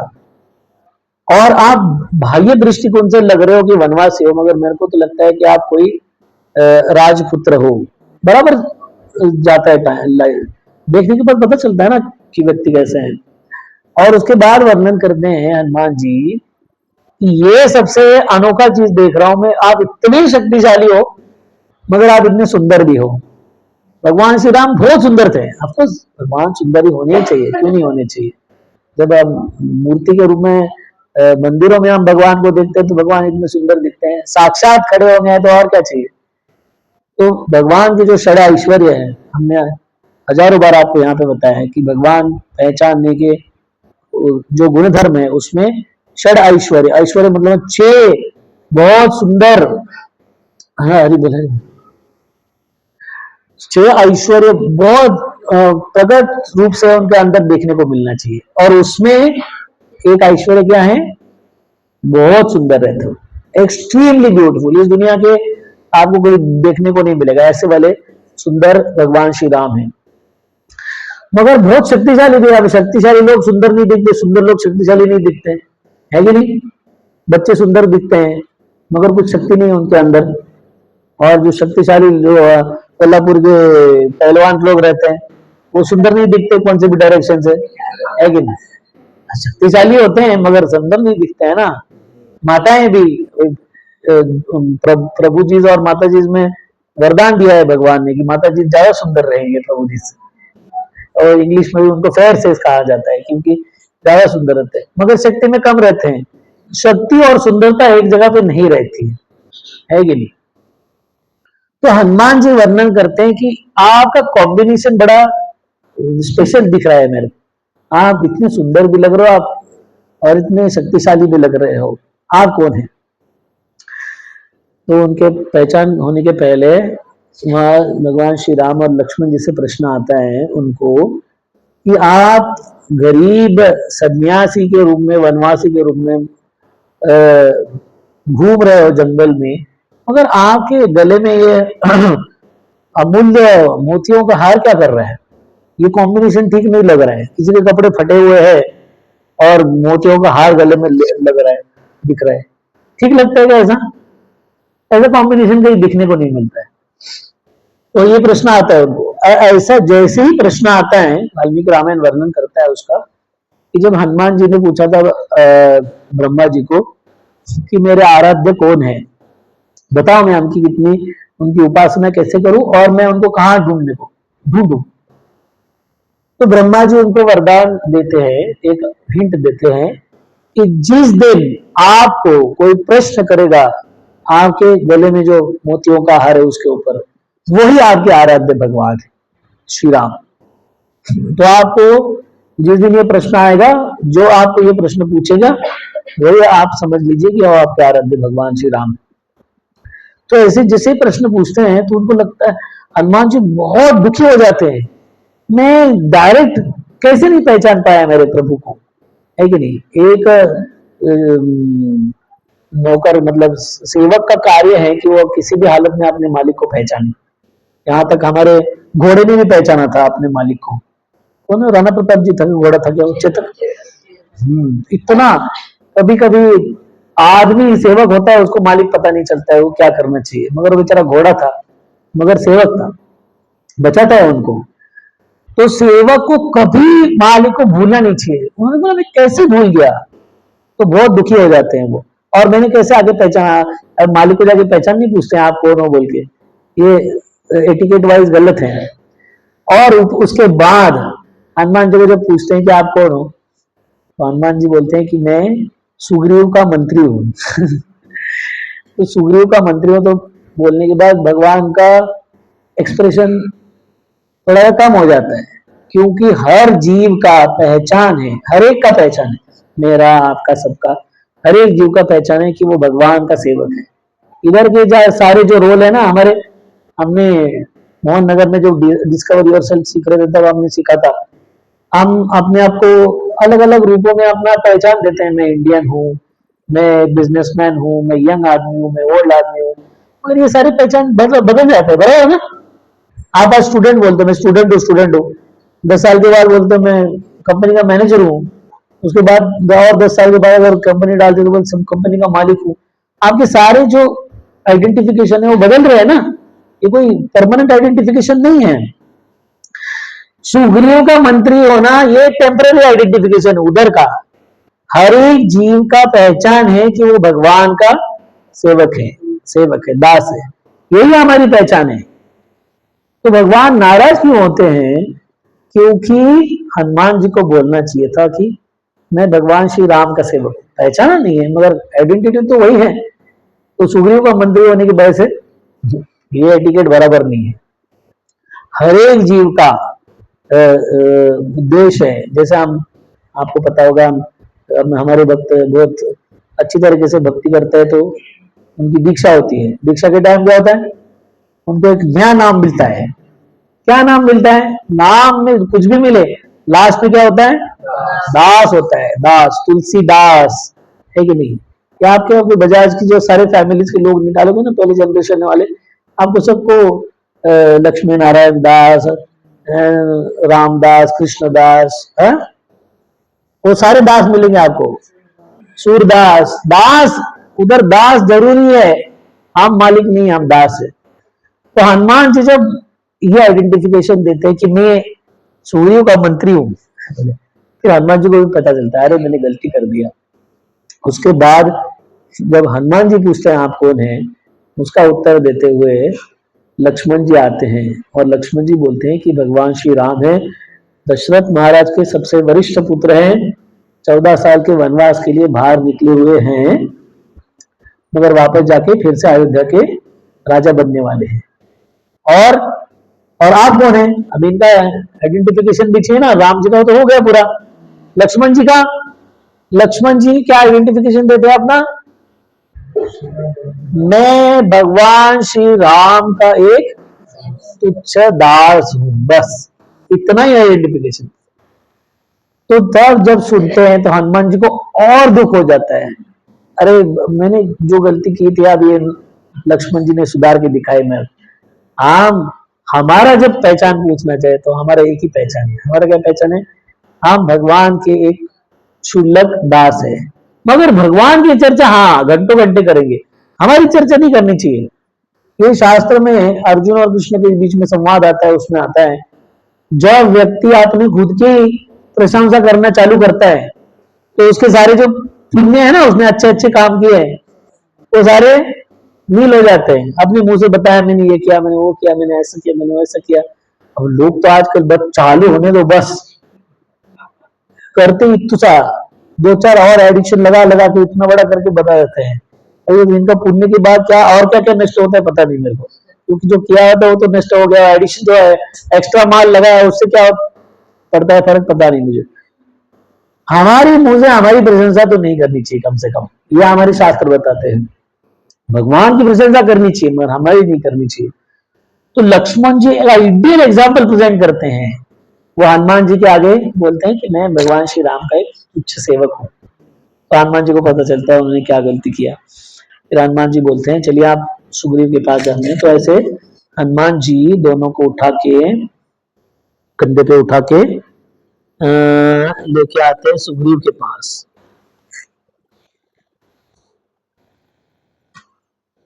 और आप बाह्य दृष्टिकोण से लग रहे हो कि वनवासी हो, मगर मेरे को तो लगता है कि आप कोई राजपुत्र हो। बराबर जाता है, देखने के बाद पता चलता है ना कि व्यक्ति कैसे है। और उसके बाद वर्णन करते हैं हनुमान जी कि ये सबसे अनोखा चीज देख रहा हूं मैं, आप इतने शक्तिशाली हो मगर आप इतने सुंदर भी हो। भगवान श्री राम बहुत सुंदर थे, ऑफकोर्स भगवान सुंदर ही होने चाहिए, क्यों नहीं होने चाहिए। जब हम मूर्ति के रूप में मंदिरों में हम भगवान को देखते हैं तो भगवान इतने सुंदर दिखते हैं, साक्षात खड़े हो गए तो और क्या चाहिए। तो भगवान के जो षड ऐश्वर्य है, हमने हजारों बार आपको यहाँ पे बताया है कि भगवान पहचानने के जो गुणधर्म है उसमें षड ऐश्वर्य, ऐश्वर्य मतलब 6 बहुत सुंदर, हाँ हरि बोले, 6 ऐश्वर्य बहुत प्रकट रूप से उनके अंदर देखने को मिलना चाहिए। और उसमें एक ऐश्वर्य क्या है, बहुत सुंदर रहते हो, एक्सट्रीमली ब्यूटीफुल, इस दुनिया के आपको कोई देखने को नहीं मिलेगा ऐसे वाले सुंदर भगवान श्री राम हैं। मगर बहुत शक्तिशाली भी, अब शक्तिशाली लोग सुंदर नहीं दिखते, सुंदर लोग शक्तिशाली नहीं दिखते, है कि नहीं। बच्चे सुंदर दिखते हैं मगर कुछ शक्ति नहीं है उनके अंदर, और जो शक्तिशाली जो कोल्हापुर के पहलवान लोग रहते हैं वो सुंदर नहीं दिखते कौन से भी डायरेक्शन से, है कि नहीं। शक्तिशाली होते हैं मगर सुंदर नहीं दिखते हैं ना। माताएं भी, प्रभु जी और माता जी में वरदान दिया है भगवान ने कि माता जी ज्यादा सुंदर रहेंगे प्रभु जी से, और इंग्लिश में भी उनको फेयर सेक्स कहा जाता है क्योंकि ज्यादा सुंदर रहते हैं मगर शक्ति में कम रहते हैं। शक्ति और सुंदरता एक जगह पे नहीं रहती है कि नहीं। तो हनुमान जी वर्णन करते हैं कि आपका कॉम्बिनेशन बड़ा स्पेशल दिख रहा है मेरे को, आप इतने सुंदर भी लग रहे हो आप और इतने शक्तिशाली भी लग रहे हो, आप कौन है। तो उनके पहचान होने के पहले वहां भगवान श्री राम और लक्ष्मण जी से प्रश्न आता है उनको कि आप गरीब सन्यासी के रूप में, वनवासी के रूप में घूम रहे हो जंगल में, मगर आपके गले में ये अमूल्य मोतियों का हार क्या कर रहा है, ये कॉम्बिनेशन ठीक नहीं लग रहा है। किसी के कपड़े फटे हुए हैं और मोतियों का हार गले में लग रहा है, दिख रहा है, ठीक लगता है क्या ऐसा? ऐसा कॉम्बिनेशन कहीं दिखने को नहीं मिलता है। तो ये प्रश्न आता है उनको, ऐसा जैसे ही प्रश्न आता है वाल्मीकि रामायण वर्णन करता है उसका कि जब हनुमान जी ने पूछा था ब्रह्मा जी को कि मेरे आराध्य कौन है, बताओ मैं उनकी कितनी, उनकी उपासना कैसे करूं और मैं उनको कहां ढूंढूं। तो ब्रह्मा जी उनको वरदान देते हैं, एक हिंट देते हैं कि जिस दिन आपको कोई प्रश्न करेगा आपके गले में जो मोतियों का हार है उसके ऊपर, वही आपके आराध्य भगवान है श्री राम। तो आपको जिस दिन ये प्रश्न आएगा, जो आपको ये प्रश्न पूछेगा वही आप समझ लीजिए कि वो आपके आराध्य भगवान श्री राम। तो ऐसे जैसे प्रश्न पूछते हैं तो उनको लगता है, हनुमान जी बहुत दुखी हो जाते हैं, मैं डायरेक्ट कैसे नहीं पहचान पाया मेरे प्रभु को, है कि नहीं। एक नौकर मतलब सेवक का कार्य है कि वो किसी भी हालत में अपने मालिक को पहचाने। यहाँ तक हमारे घोड़े ने भी पहचाना था अपने मालिक को। कौन है? राणा प्रताप जी था, घोड़ा था क्या? चेतक। इतना कभी कभी आदमी सेवक होता है, उसको मालिक पता नहीं चलता है वो क्या करना चाहिए, मगर वो बेचारा घोड़ा था, मगर सेवक था, बचाता है उनको। तो सेवक को कभी मालिक को भूलना नहीं चाहिए। उन्होंने बोला मैं कैसे भूल गया, तो बहुत दुखी हो जाते हैं वो। और मैंने कैसे आगे पहचाना, अब मालिक को जाके पहचान नहीं पूछते हैं आप कौन हो बोल के, ये एटिकेट वाइज गलत है। और उसके बाद हनुमान जी को जब पूछते हैं कि आप कौन हो, तो हनुमान जी बोलते हैं कि मैं सुग्रीव का मंत्री हूँ। तो सुग्रीव का मंत्री हो, तो बोलने के बाद भगवान का एक्सप्रेशन थोड़ा कम हो जाता है, क्योंकि हर जीव का पहचान है, हर एक का पहचान है, मेरा आपका सबका, हर एक जीव का पहचान है कि वो भगवान का सेवक है। इधर के सारे जो रोल है ना हमारे, हमने मोहन नगर में जो डिस्कवर योरसेल्फ सीख रहे थे तब हमने सीखा था, हम अपने आप को अलग अलग रूपों में अपना पहचान देते हैं। मैं इंडियन हूँ, मैं बिजनेसमैन हूँ, मैं यंग आदमी हूँ, मैं ओल्ड आदमी हूँ, मगर ये सारी पहचान बदल जाते हैं, बराबर है ना। आप आज स्टूडेंट बोलते हो, मैं स्टूडेंट हूँ। 10 साल के बाद बोलते हो मैं कंपनी का मैनेजर हूँ। उसके बाद और 10 साल के बाद अगर कंपनी डालते तो बोलते कंपनी का मालिक हूँ। आपके सारे जो आइडेंटिफिकेशन है वो बदल रहे हैं ना, ये कोई परमानेंट आइडेंटिफिकेशन नहीं है। सुग्रीव का मंत्री होना ये टेम्पररी आइडेंटिफिकेशन उधर का, हर एक जीव का पहचान है कि वो भगवान का सेवक है, दास है, यही हमारी पहचान है। तो भगवान नाराज क्यों होते हैं? क्योंकि हनुमान जी को बोलना चाहिए था कि मैं भगवान श्री राम का सेवक हूं, पहचाना नहीं है, मगर आइडेंटिटी तो वही है। तो सुग्रीव का मंत्री होने की वजह से ये एटिकेट बराबर नहीं है। हर एक जीव का उद्देश्य है। जैसे हम, आपको पता होगा, हम हमारे भक्त बहुत अच्छी तरीके से भक्ति करते हैं तो उनकी दीक्षा होती है। दीक्षा के टाइम क्या होता है? उनको एक नया नाम मिलता है। क्या नाम मिलता है? नाम में कुछ भी मिले, लास्ट में क्या होता है? दास होता है, दास, तुलसीदास, है कि नहीं? क्या आपके बजाज की जो सारे फैमिलीज के लोग निकालोगे ना, पहले जनरेशन वाले, आपको सबको लक्ष्मी नारायण दास, रामदास, कृष्णदास, वो सारे दास मिलेंगे आपको। सूरदास, दास, उधर दास जरूरी है, हम मालिक नहीं, हम दास है। तो हनुमान जी जब ये आइडेंटिफिकेशन देते हैं कि मैं सुग्रीव का मंत्री हूं, फिर हनुमान जी को भी पता चलता है अरे मैंने गलती कर दिया। उसके बाद जब हनुमान जी पूछते हैं आप कौन है, उसका उत्तर देते हुए लक्ष्मण जी आते हैं और लक्ष्मण जी बोलते हैं कि भगवान श्री राम है, दशरथ महाराज के सबसे वरिष्ठ पुत्र हैं, 14 साल के वनवास के लिए बाहर निकले हुए हैं, मगर वापस जाके फिर से अयोध्या के राजा बनने वाले हैं। और आप कौन है? अब इनका आइडेंटिफिकेशन भी चाहिए ना। राम जी का तो हो गया पूरा, लक्ष्मण जी का, लक्ष्मण जी क्या आइडेंटिफिकेशन देते हैं अपना? मैं भगवान श्री राम का एक तुच्छ दास हूं, बस इतना ही आइडेंटिफिकेशन। तो तब जब सुनते हैं तो हनुमान जी को और दुख हो जाता है, अरे मैंने जो गलती की थी अब ये लक्ष्मण जी ने सुधार के दिखाई। मैं हमारा जब पहचान पूछना चाहे तो हमारा एक ही पहचान है। हमारा क्या पहचान है? हम भगवान के एक क्षुल्लक दास है। मगर भगवान की चर्चा हाँ घंटों घंटे करेंगे, हमारी चर्चा नहीं करनी चाहिए। ये शास्त्र में अर्जुन और कृष्ण के बीच में संवाद आता है, उसमें आता है जब व्यक्ति अपनी खुद की प्रशंसा करना चालू करता है तो उसके सारे जो पुण्य है ना, उसने अच्छे अच्छे काम किए हैं, वो सारे नील हो जाते हैं। अपने मुंह से बताया मैंने ये किया, मैंने वो किया, मैंने ऐसा किया, मैंने वैसा किया। अब लोग तो आजकल बस चालू होने दो, बस करते ही तुसा 2-4 और एडिक्शन लगा लगा के इतना बड़ा करके बता देते हैं। और इनका पुण्य के बाद क्या और क्या क्या नष्ट होता है पता नहीं मेरे को, क्योंकि जो किया होता है वो तो नष्ट हो गया। एडिक्शन जो है, एक्स्ट्रा माल लगाया, उससे क्या पड़ता है फर्क पता नहीं मुझे। हमारी मुंह से हमारी प्रशंसा तो नहीं करनी चाहिए, कम से कम यह हमारे शास्त्र बताते हैं। भगवान की प्रशंसा करनी चाहिए मगर हमारी नहीं करनी चाहिए। तो लक्ष्मण जी एक आइडियल एग्जाम्पल प्रेजेंट करते हैं। वो हनुमान जी के आगे बोलते हैं कि मैं भगवान श्री राम का एक तुच्छ सेवक हूं। तो हनुमान जी को पता चलता है उन्होंने क्या गलती किया। फिर हनुमान जी बोलते हैं चलिए आप सुग्रीव के पास जाते हैं। तो ऐसे हनुमान जी दोनों को उठा के कंधे पे उठा के लेके आते हैं सुग्रीव के पास।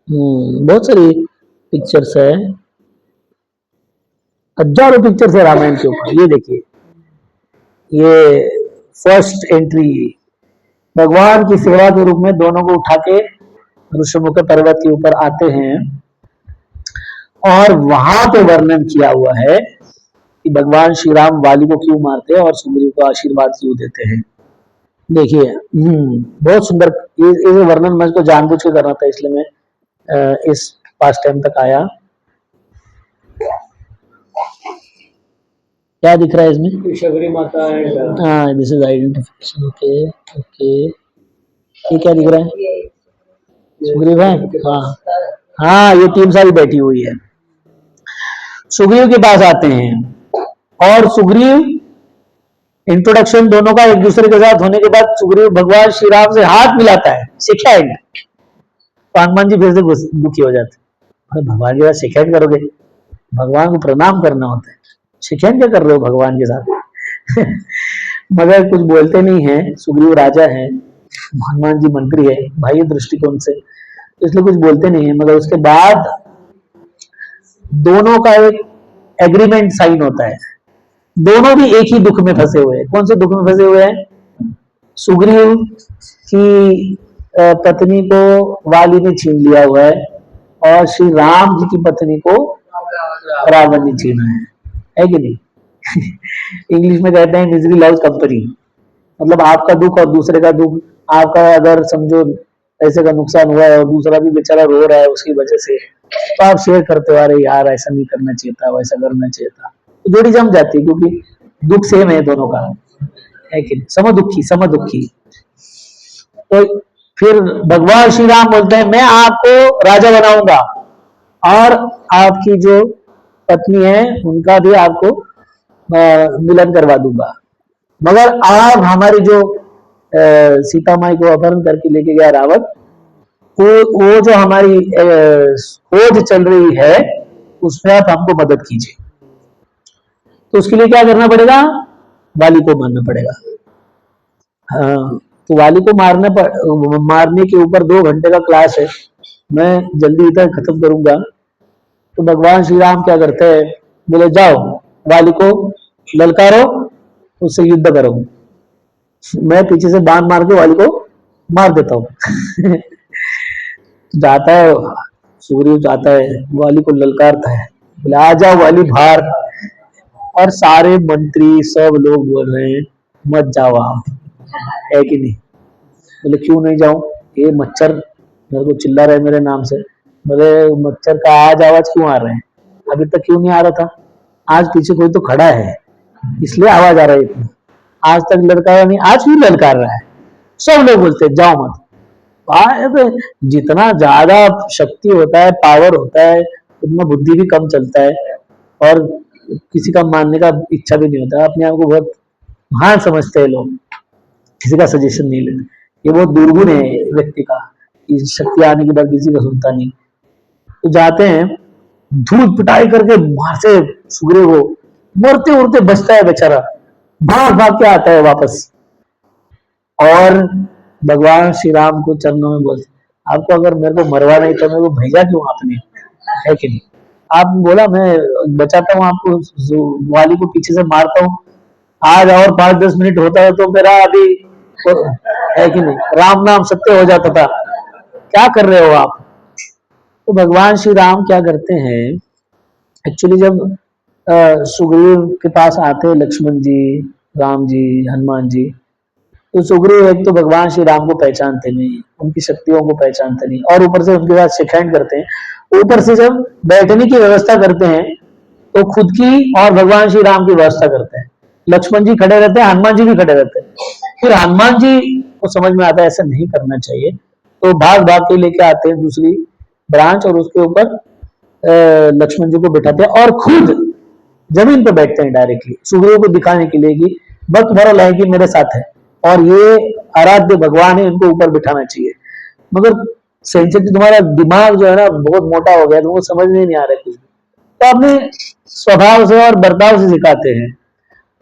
बहुत सारी पिक्चर्स है, हजारों पिक्चर्स है रामायण के ऊपर। ये देखिए, ये फर्स्ट एंट्री भगवान की सेवा के रूप में दोनों को उठा के ऋषिमुख पर्वत के ऊपर आते हैं और वहां पे वर्णन किया हुआ है कि भगवान श्री राम वाली को क्यों मारते हैं और सुग्रीव को आशीर्वाद क्यों देते हैं। देखिए बहुत सुंदर ये वर्णन मैं इसको जानबूझ के कर रहा था, इसलिए मैं इस पास टाइम तक आया। क्या दिख रहा है इसमें? शबरी माता एंड हाँ, this is identification. Okay okay, ये क्या दिख रहा है? सुग्रीव है। हाँ हाँ, ये टीम सारी बैठी हुई है। सुग्रीव के पास आते हैं और सुग्रीव इंट्रोडक्शन दोनों का एक दूसरे के साथ होने के बाद सुग्रीव भगवान श्री राम से हाथ मिलाता है, शेक हैंड। तो हनुमान जी फिर से दुखी हो जाते, अरे भगवान के साथ शेक हैंड करोगे? भगवान को प्रणाम करना होता है, शेक हैंड क्या कर रहे हो भगवान के साथ? मगर कुछ बोलते नहीं है। सुग्रीव राजा है, हनुमान जी मंत्री है, बाह्य दृष्टिकोण से, इसलिए कुछ बोलते नहीं है। मगर उसके बाद दोनों का एक एग्रीमेंट साइन होता है। दोनों भी एक ही दुख में फंसे हुए हैं। कौन से दुख में फंसे हुए हैं? सुग्रीव की पत्नी को वाली ने छीन लिया हुआ है और श्री राम जी की पत्नी को रावण ने छीना है कि नहीं? इंग्लिश में कहते हैं मिजरी लव्स कंपनी। मतलब आपका दुख और दूसरे का दुख, आपका अगर समझो पैसे का नुकसान हुआ है और दूसरा भी बेचारा रो रहा है उसकी वजह से, तो आप शेयर करते हो, अरे यार ऐसा नहीं करना चाहिए था, वैसा करना चाहिए था, तो जोड़ी जम जाती है क्योंकि दुख सेम है दोनों का, है कि नहीं? समदुखी। तो फिर भगवान श्री राम बोलते हैं मैं आपको राजा बनाऊंगा और आपकी जो पत्नी है उनका भी आपको मिलन करवा दूंगा, मगर आप हमारी जो सीता माई को अपहरण करके लेके गया रावण, वो जो हमारी खोज चल रही है उसमें आप हमको मदद कीजिए। तो उसके लिए क्या करना पड़ेगा? वाली को मारना पड़ेगा। हाँ, तो वाली को मारने के ऊपर 2 घंटे का क्लास है, मैं जल्दी इधर खत्म करूंगा। तो भगवान श्री राम क्या करते हैं, बोले जाओ वाली को ललकारो, उससे युद्ध करो, मैं पीछे से बाण मार के वाली को मार देता हूँ। जाता है सूर्य, जाता है वाली को ललकारता है, बोले आ जाओ वाली बाहर। और सारे मंत्री सब लोग बोल रहे हैं मत जाओ आप, है कि नहीं? बोले क्यों नहीं जाऊं? ये मच्छर मेरे को चिल्ला रहे मेरे नाम से। बोले मच्छर का आज आवाज क्यों आ रहे हैं? अभी तक क्यों नहीं आ रहा था? आज पीछे कोई तो खड़ा है इसलिए आवाज आ रहा है इतना, आज तक ललकारा नहीं, आज भी ललकार रहा है। सब लोग बोलते हैं जाओ मत। जितना ज्यादा शक्ति होता है, पावर होता है, उतना बुद्धि भी कम चलता है और किसी का मानने का इच्छा भी नहीं होता। अपने आप को बहुत महान समझते हैं लोग, किसी का सजेशन नहीं लेते। ये बहुत दुर्गुण है व्यक्ति का, शक्ति आने के बाद किसी का सुनता नहीं। तो जाते हैं, धूल पिटाई करके मारते सुग्रीव को, मरते उड़ते बचता है बेचारा, भाग भाग के आता है वापस। और भगवान श्री राम को चरणों में बोलते, आपको अगर मेरे को मरवा नहीं तो मेरे को भेजा क्यों आपने, है कि नहीं? आप बोला मैं बचाता हूँ आपको, वाली को पीछे से मारता हूँ, आज और 5-10 मिनट होता है तो मेरा अभी, है कि नहीं, राम नाम सत्य हो जाता था। क्या कर रहे हो आप? तो भगवान श्री राम क्या करते हैं, एक्चुअली जब सुग्रीव के पास आते हैं लक्ष्मण जी, राम जी, हनुमान जी, तो सुग्रीव एक तो भगवान श्री राम को पहचानते नहीं, उनकी शक्तियों को पहचानते नहीं, और ऊपर से उनके साथ शिकायत करते हैं। ऊपर से जब बैठने की व्यवस्था करते हैं तो खुद की और भगवान श्री राम की व्यवस्था करते हैं। लक्ष्मण जी खड़े रहते हैं, हनुमान जी भी खड़े रहते हैं। फिर हनुमान जी को समझ में आता है ऐसा नहीं करना चाहिए, तो भाग भाग के लेके आते हैं दूसरी ब्रांच और उसके ऊपर लक्ष्मण जी को बिठाते हैं और खुद जमीन पर बैठते हैं डायरेक्टली, सुग्रीव को दिखाने के लिए कि बस तुम्हारा लाइन की मेरे साथ है और ये आराध्य भगवान है, इनको ऊपर बिठाना चाहिए। मगर सेंसिटिव, तुम्हारा दिमाग जो है ना बहुत मोटा हो गया, तुमको समझ में नहीं आ रहा है कुछ भी। तो अपने स्वभाव से और बर्ताव से सिखाते हैं।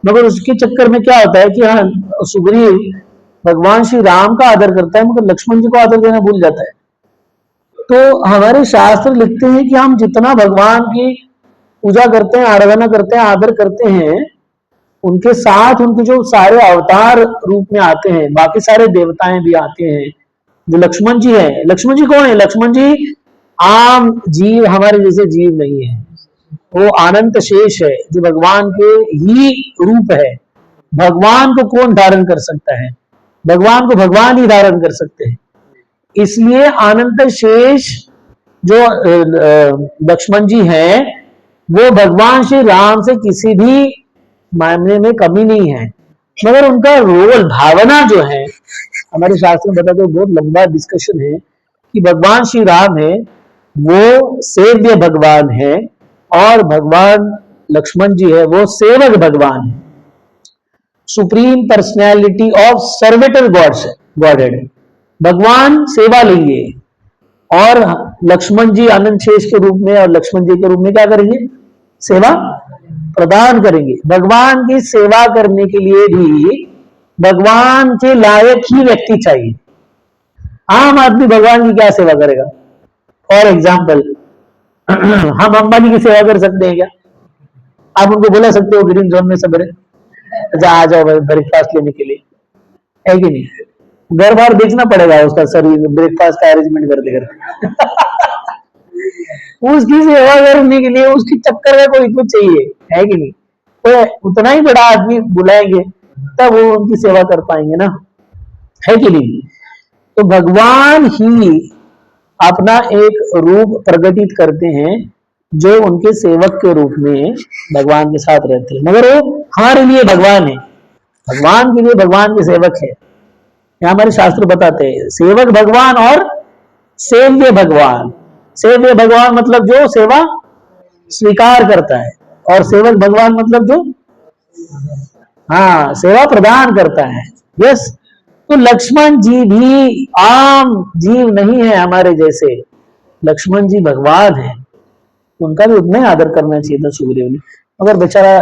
मगर उसके चक्कर में क्या होता है कि हाँ, सुग्रीव भगवान श्री राम का आदर करता है मगर लक्ष्मण जी को आदर देना भूल जाता है। तो हमारे शास्त्र लिखते हैं कि हम जितना भगवान की पूजा करते हैं, आराधना करते हैं, आदर करते हैं, उनके साथ उनके जो सारे अवतार रूप में आते हैं, बाकी सारे देवताएं भी आते हैं। जो लक्ष्मण जी है, लक्ष्मण जी कौन है? लक्ष्मण जी आम जीव, हमारे जैसे जीव नहीं है, वो अनंत शेष है जो भगवान के ही रूप है। भगवान को कौन धारण कर सकता है? भगवान को भगवान ही धारण कर सकते हैं। इसलिए अनंत शेष जो लक्ष्मण जी हैं, वो भगवान श्री राम से किसी भी मामले में कमी नहीं है। मगर उनका रोल, भावना जो है, हमारे शास्त्र में बताते हैं, बहुत लंबा डिस्कशन है कि भगवान श्री राम है वो सेव्य भगवान है और भगवान लक्ष्मण जी है वो सेवक भगवान है। Supreme personality of servitor gods, godhead. भगवान सेवा लेंगे और लक्ष्मण जी अनंत शेष के रूप में और लक्ष्मण जी के रूप में क्या करेंगे? सेवा प्रदान करेंगे। भगवान की सेवा करने के लिए भी भगवान के लायक ही व्यक्ति चाहिए। आम आदमी भगवान की क्या सेवा करेगा? फॉर एग्जाम्पल हम अंबानी की सेवा कर सकते हैं क्या? आप उनको बुला सकते हो ग्रीन जोन में सबरे, अच्छा आ जाओ ब्रेकफास्ट लेने के लिए, है कि नहीं? घर बार बेचना पड़ेगा उसका शरीर ब्रेकफास्ट का अरेंजमेंट करते करते उसकी सेवा करने के लिए उसकी चक्कर में कोई कुछ चाहिए, है कि नहीं? तो उतना ही बड़ा आदमी बुलाएंगे तब वो उनकी सेवा कर पाएंगे ना, है कि नहीं? तो भगवान ही अपना एक रूप प्रकटित करते हैं जो उनके सेवक के रूप में भगवान के साथ रहते हैं। मगर वो हमारे लिए भगवान है, भगवान के लिए भगवान के सेवक है। यह हमारे शास्त्र बताते हैं, सेवक भगवान और सेव्य भगवान। सेव्य भगवान मतलब जो सेवा स्वीकार करता है, और सेवक भगवान मतलब जो हाँ सेवा प्रदान करता है। यस, तो लक्ष्मण जी भी आम जीव नहीं है हमारे जैसे, लक्ष्मण जी भगवान है, उनका भी उतना ही आदर करना चाहिए था सुग्रीव ने। मगर बेचारा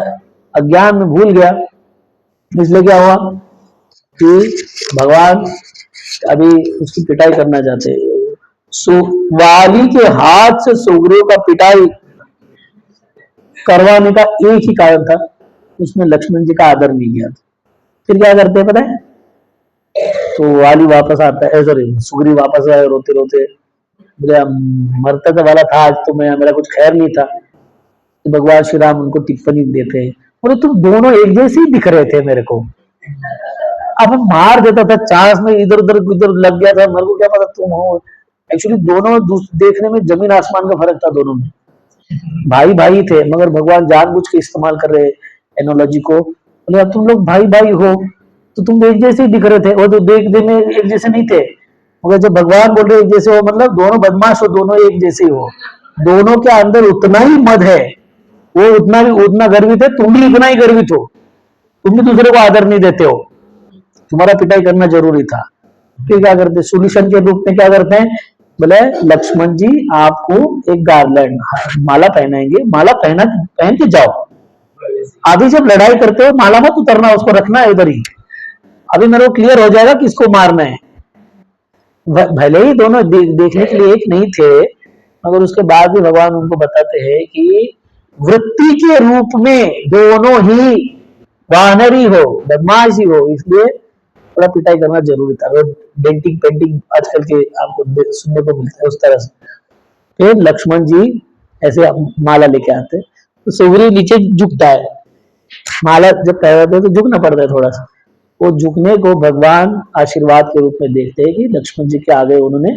अज्ञान में भूल गया, इसलिए क्या हुआ कि भगवान अभी उसकी पिटाई करना चाहते हैं। वाली के हाथ से सुग्रीव का पिटाई करवाने का एक ही कारण था, उसमें लक्ष्मण जी का आदर नहीं किया था। फिर क्या करते हैं पता है? तो वाली वापस आता है, सॉरी सुग्रीव वापस आए रोते रोते, बोले मरता तो वाला था आज, तो मेरा कुछ खैर नहीं था। तो भगवान श्री राम उनको टिप्पणी देते हैं, बोले तुम दोनों एक जैसे ही दिख रहे थे मेरे को, अब हम मार देता था चांस में, इधर उधर लग गया था, मेरे को क्या पता तुम हो। एक्चुअली दोनों देखने में जमीन आसमान का फर्क था दोनों में, भाई भाई थे, मगर भगवान जानबूझ के इस्तेमाल कर रहे एनोलॉजी को। बोले अब तुम लोग भाई भाई हो तो तुम एक जैसे ही दिख रहे थे, वो तो देखने में एक जैसे नहीं थे। मगर जब भगवान बोल रहे एक जैसे हो, मतलब दोनों बदमाश हो, दोनों एक जैसे हो, दोनों के अंदर उतना ही मद है, वो उतना गर्वित है, तुम भी उतना ही गर्वित हो, तुम भी दूसरे को आदर नहीं देते हो, तुम्हारा पिटाई करना जरूरी था। फिर क्या करते, सोल्यूशन के रूप में क्या करते हैं, बोले लक्ष्मण जी आपको एक गार्लैंड माला पहनाएंगे, माला पहन के जाओ, अभी जब लड़ाई करते हो माला मत उतरना, उसको रखना है इधर ही, अभी मेरे को क्लियर हो जाएगा किसको मारना है। भले ही दोनों देखने के लिए एक नहीं थे, मगर उसके बाद भी भगवान उनको बताते हैं कि वृत्ति के रूप में दोनों ही वानरी हो, बदमाश ही हो, इसलिए थोड़ा पिटाई करना जरूरी था। डेंटिंग पेंटिंग आजकल के आपको सुनने को मिलता है उस तरह से। फिर लक्ष्मण जी ऐसे माला लेके आते, तो सुग्रीव नीचे झुकता है, माला जब पहनते तो झुकना पड़ता है थोड़ा सा, वो झुकने को भगवान आशीर्वाद के रूप में देखते हैं कि लक्ष्मण जी के आगे उन्होंने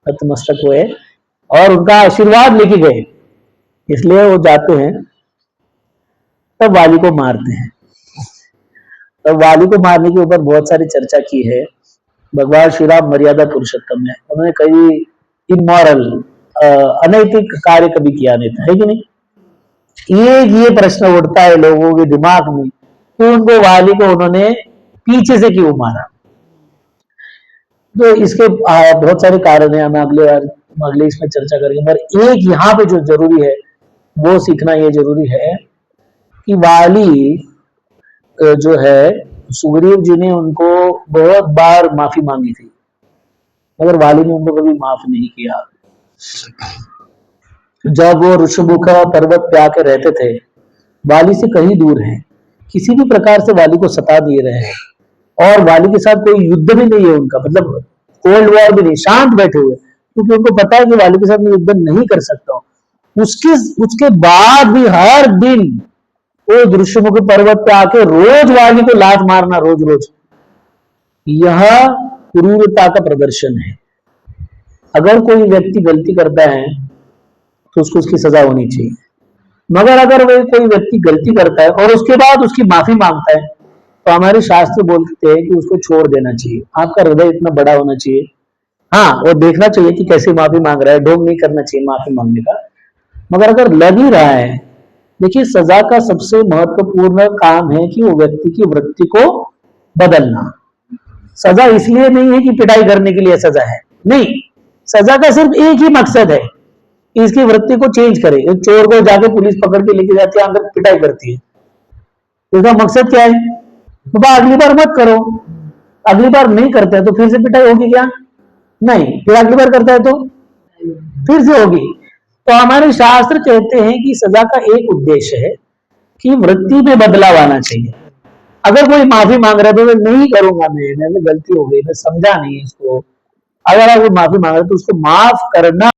नतमस्तक हुए और उनका आशीर्वाद लेके गए, इसलिए वो जाते हैं, तब वाली को मारते हैं। तब वाली को मारने के ऊपर बहुत सारी चर्चा की है। भगवान श्री राम मर्यादा पुरुषोत्तम है, उन्होंने कभी इमोरल अनैतिक कार्य कभी किया नहीं था, है कि नहीं? ये प्रश्न उठता है लोगों के दिमाग में कि उनको वाली को उन्होंने पीछे से क्यों मारा। तो इसके बहुत सारे कारण हैं, हम अगले इसमें चर्चा करेंगे, पर एक यहाँ पे जो जरूरी है वो सीखना ये जरूरी है कि वाली जो है, सुग्रीव जी ने उनको बहुत बार माफी मांगी थी, मगर वाली ने उनको कभी माफ नहीं किया। जब वो ऋषमुख पर्वत पे आके रहते थे, वाली से कहीं दूर हैं, किसी भी प्रकार से वाली को सता दिए रहे हैं, और वाली के साथ कोई युद्ध भी नहीं है उनका, मतलब कोल्ड वॉर भी नहीं, शांत बैठे हुए, क्योंकि उनको पता है कि वाली के साथ मैं युद्ध नहीं कर सकता हूं। उसके उसके बाद भी हर दिन वो ऋषमुख पर्वत पे आके रोज वाली को लात मारना, रोज रोज, यह क्रूरता का प्रदर्शन है। अगर कोई व्यक्ति गलती करता है तो उसको उसकी सजा होनी चाहिए, मगर अगर वह कोई व्यक्ति गलती करता है और उसके बाद उसकी माफी मांगता है, तो हमारे शास्त्र बोलते हैं कि उसको छोड़ देना चाहिए। आपका हृदय इतना बड़ा होना चाहिए, हाँ, वो देखना चाहिए कि कैसे माफी मांग रहा है, ढोंग नहीं करना चाहिए माफी मांगने का, मगर अगर लग ही रहा है, देखिए सजा का सबसे महत्वपूर्ण काम है कि वो व्यक्ति की वृत्ति को बदलना। सजा इसलिए नहीं है कि पिटाई करने के लिए सजा है, नहीं, सजा का सिर्फ एक ही मकसद है, इसकी वृत्ति को चेंज करे। एक चोर को जाके पुलिस पकड़ के लेके जाती है, अंदर पिटाई करती है, इसका मकसद क्या है? तो अगली बार मत करो, अगली बार नहीं करते हैं तो फिर से पिटाई होगी क्या? नहीं, फिर अगली बार करता है तो फिर से होगी। तो हमारे शास्त्र कहते हैं कि सजा का एक उद्देश्य है कि वृत्ति में बदलाव आना चाहिए। अगर कोई माफी मांग रहा है तो मैं नहीं करूंगा, मैं गलती हो गई, मैं समझा नहीं इसको, अगर आप माफी मांग रहे तो उसको माफ करना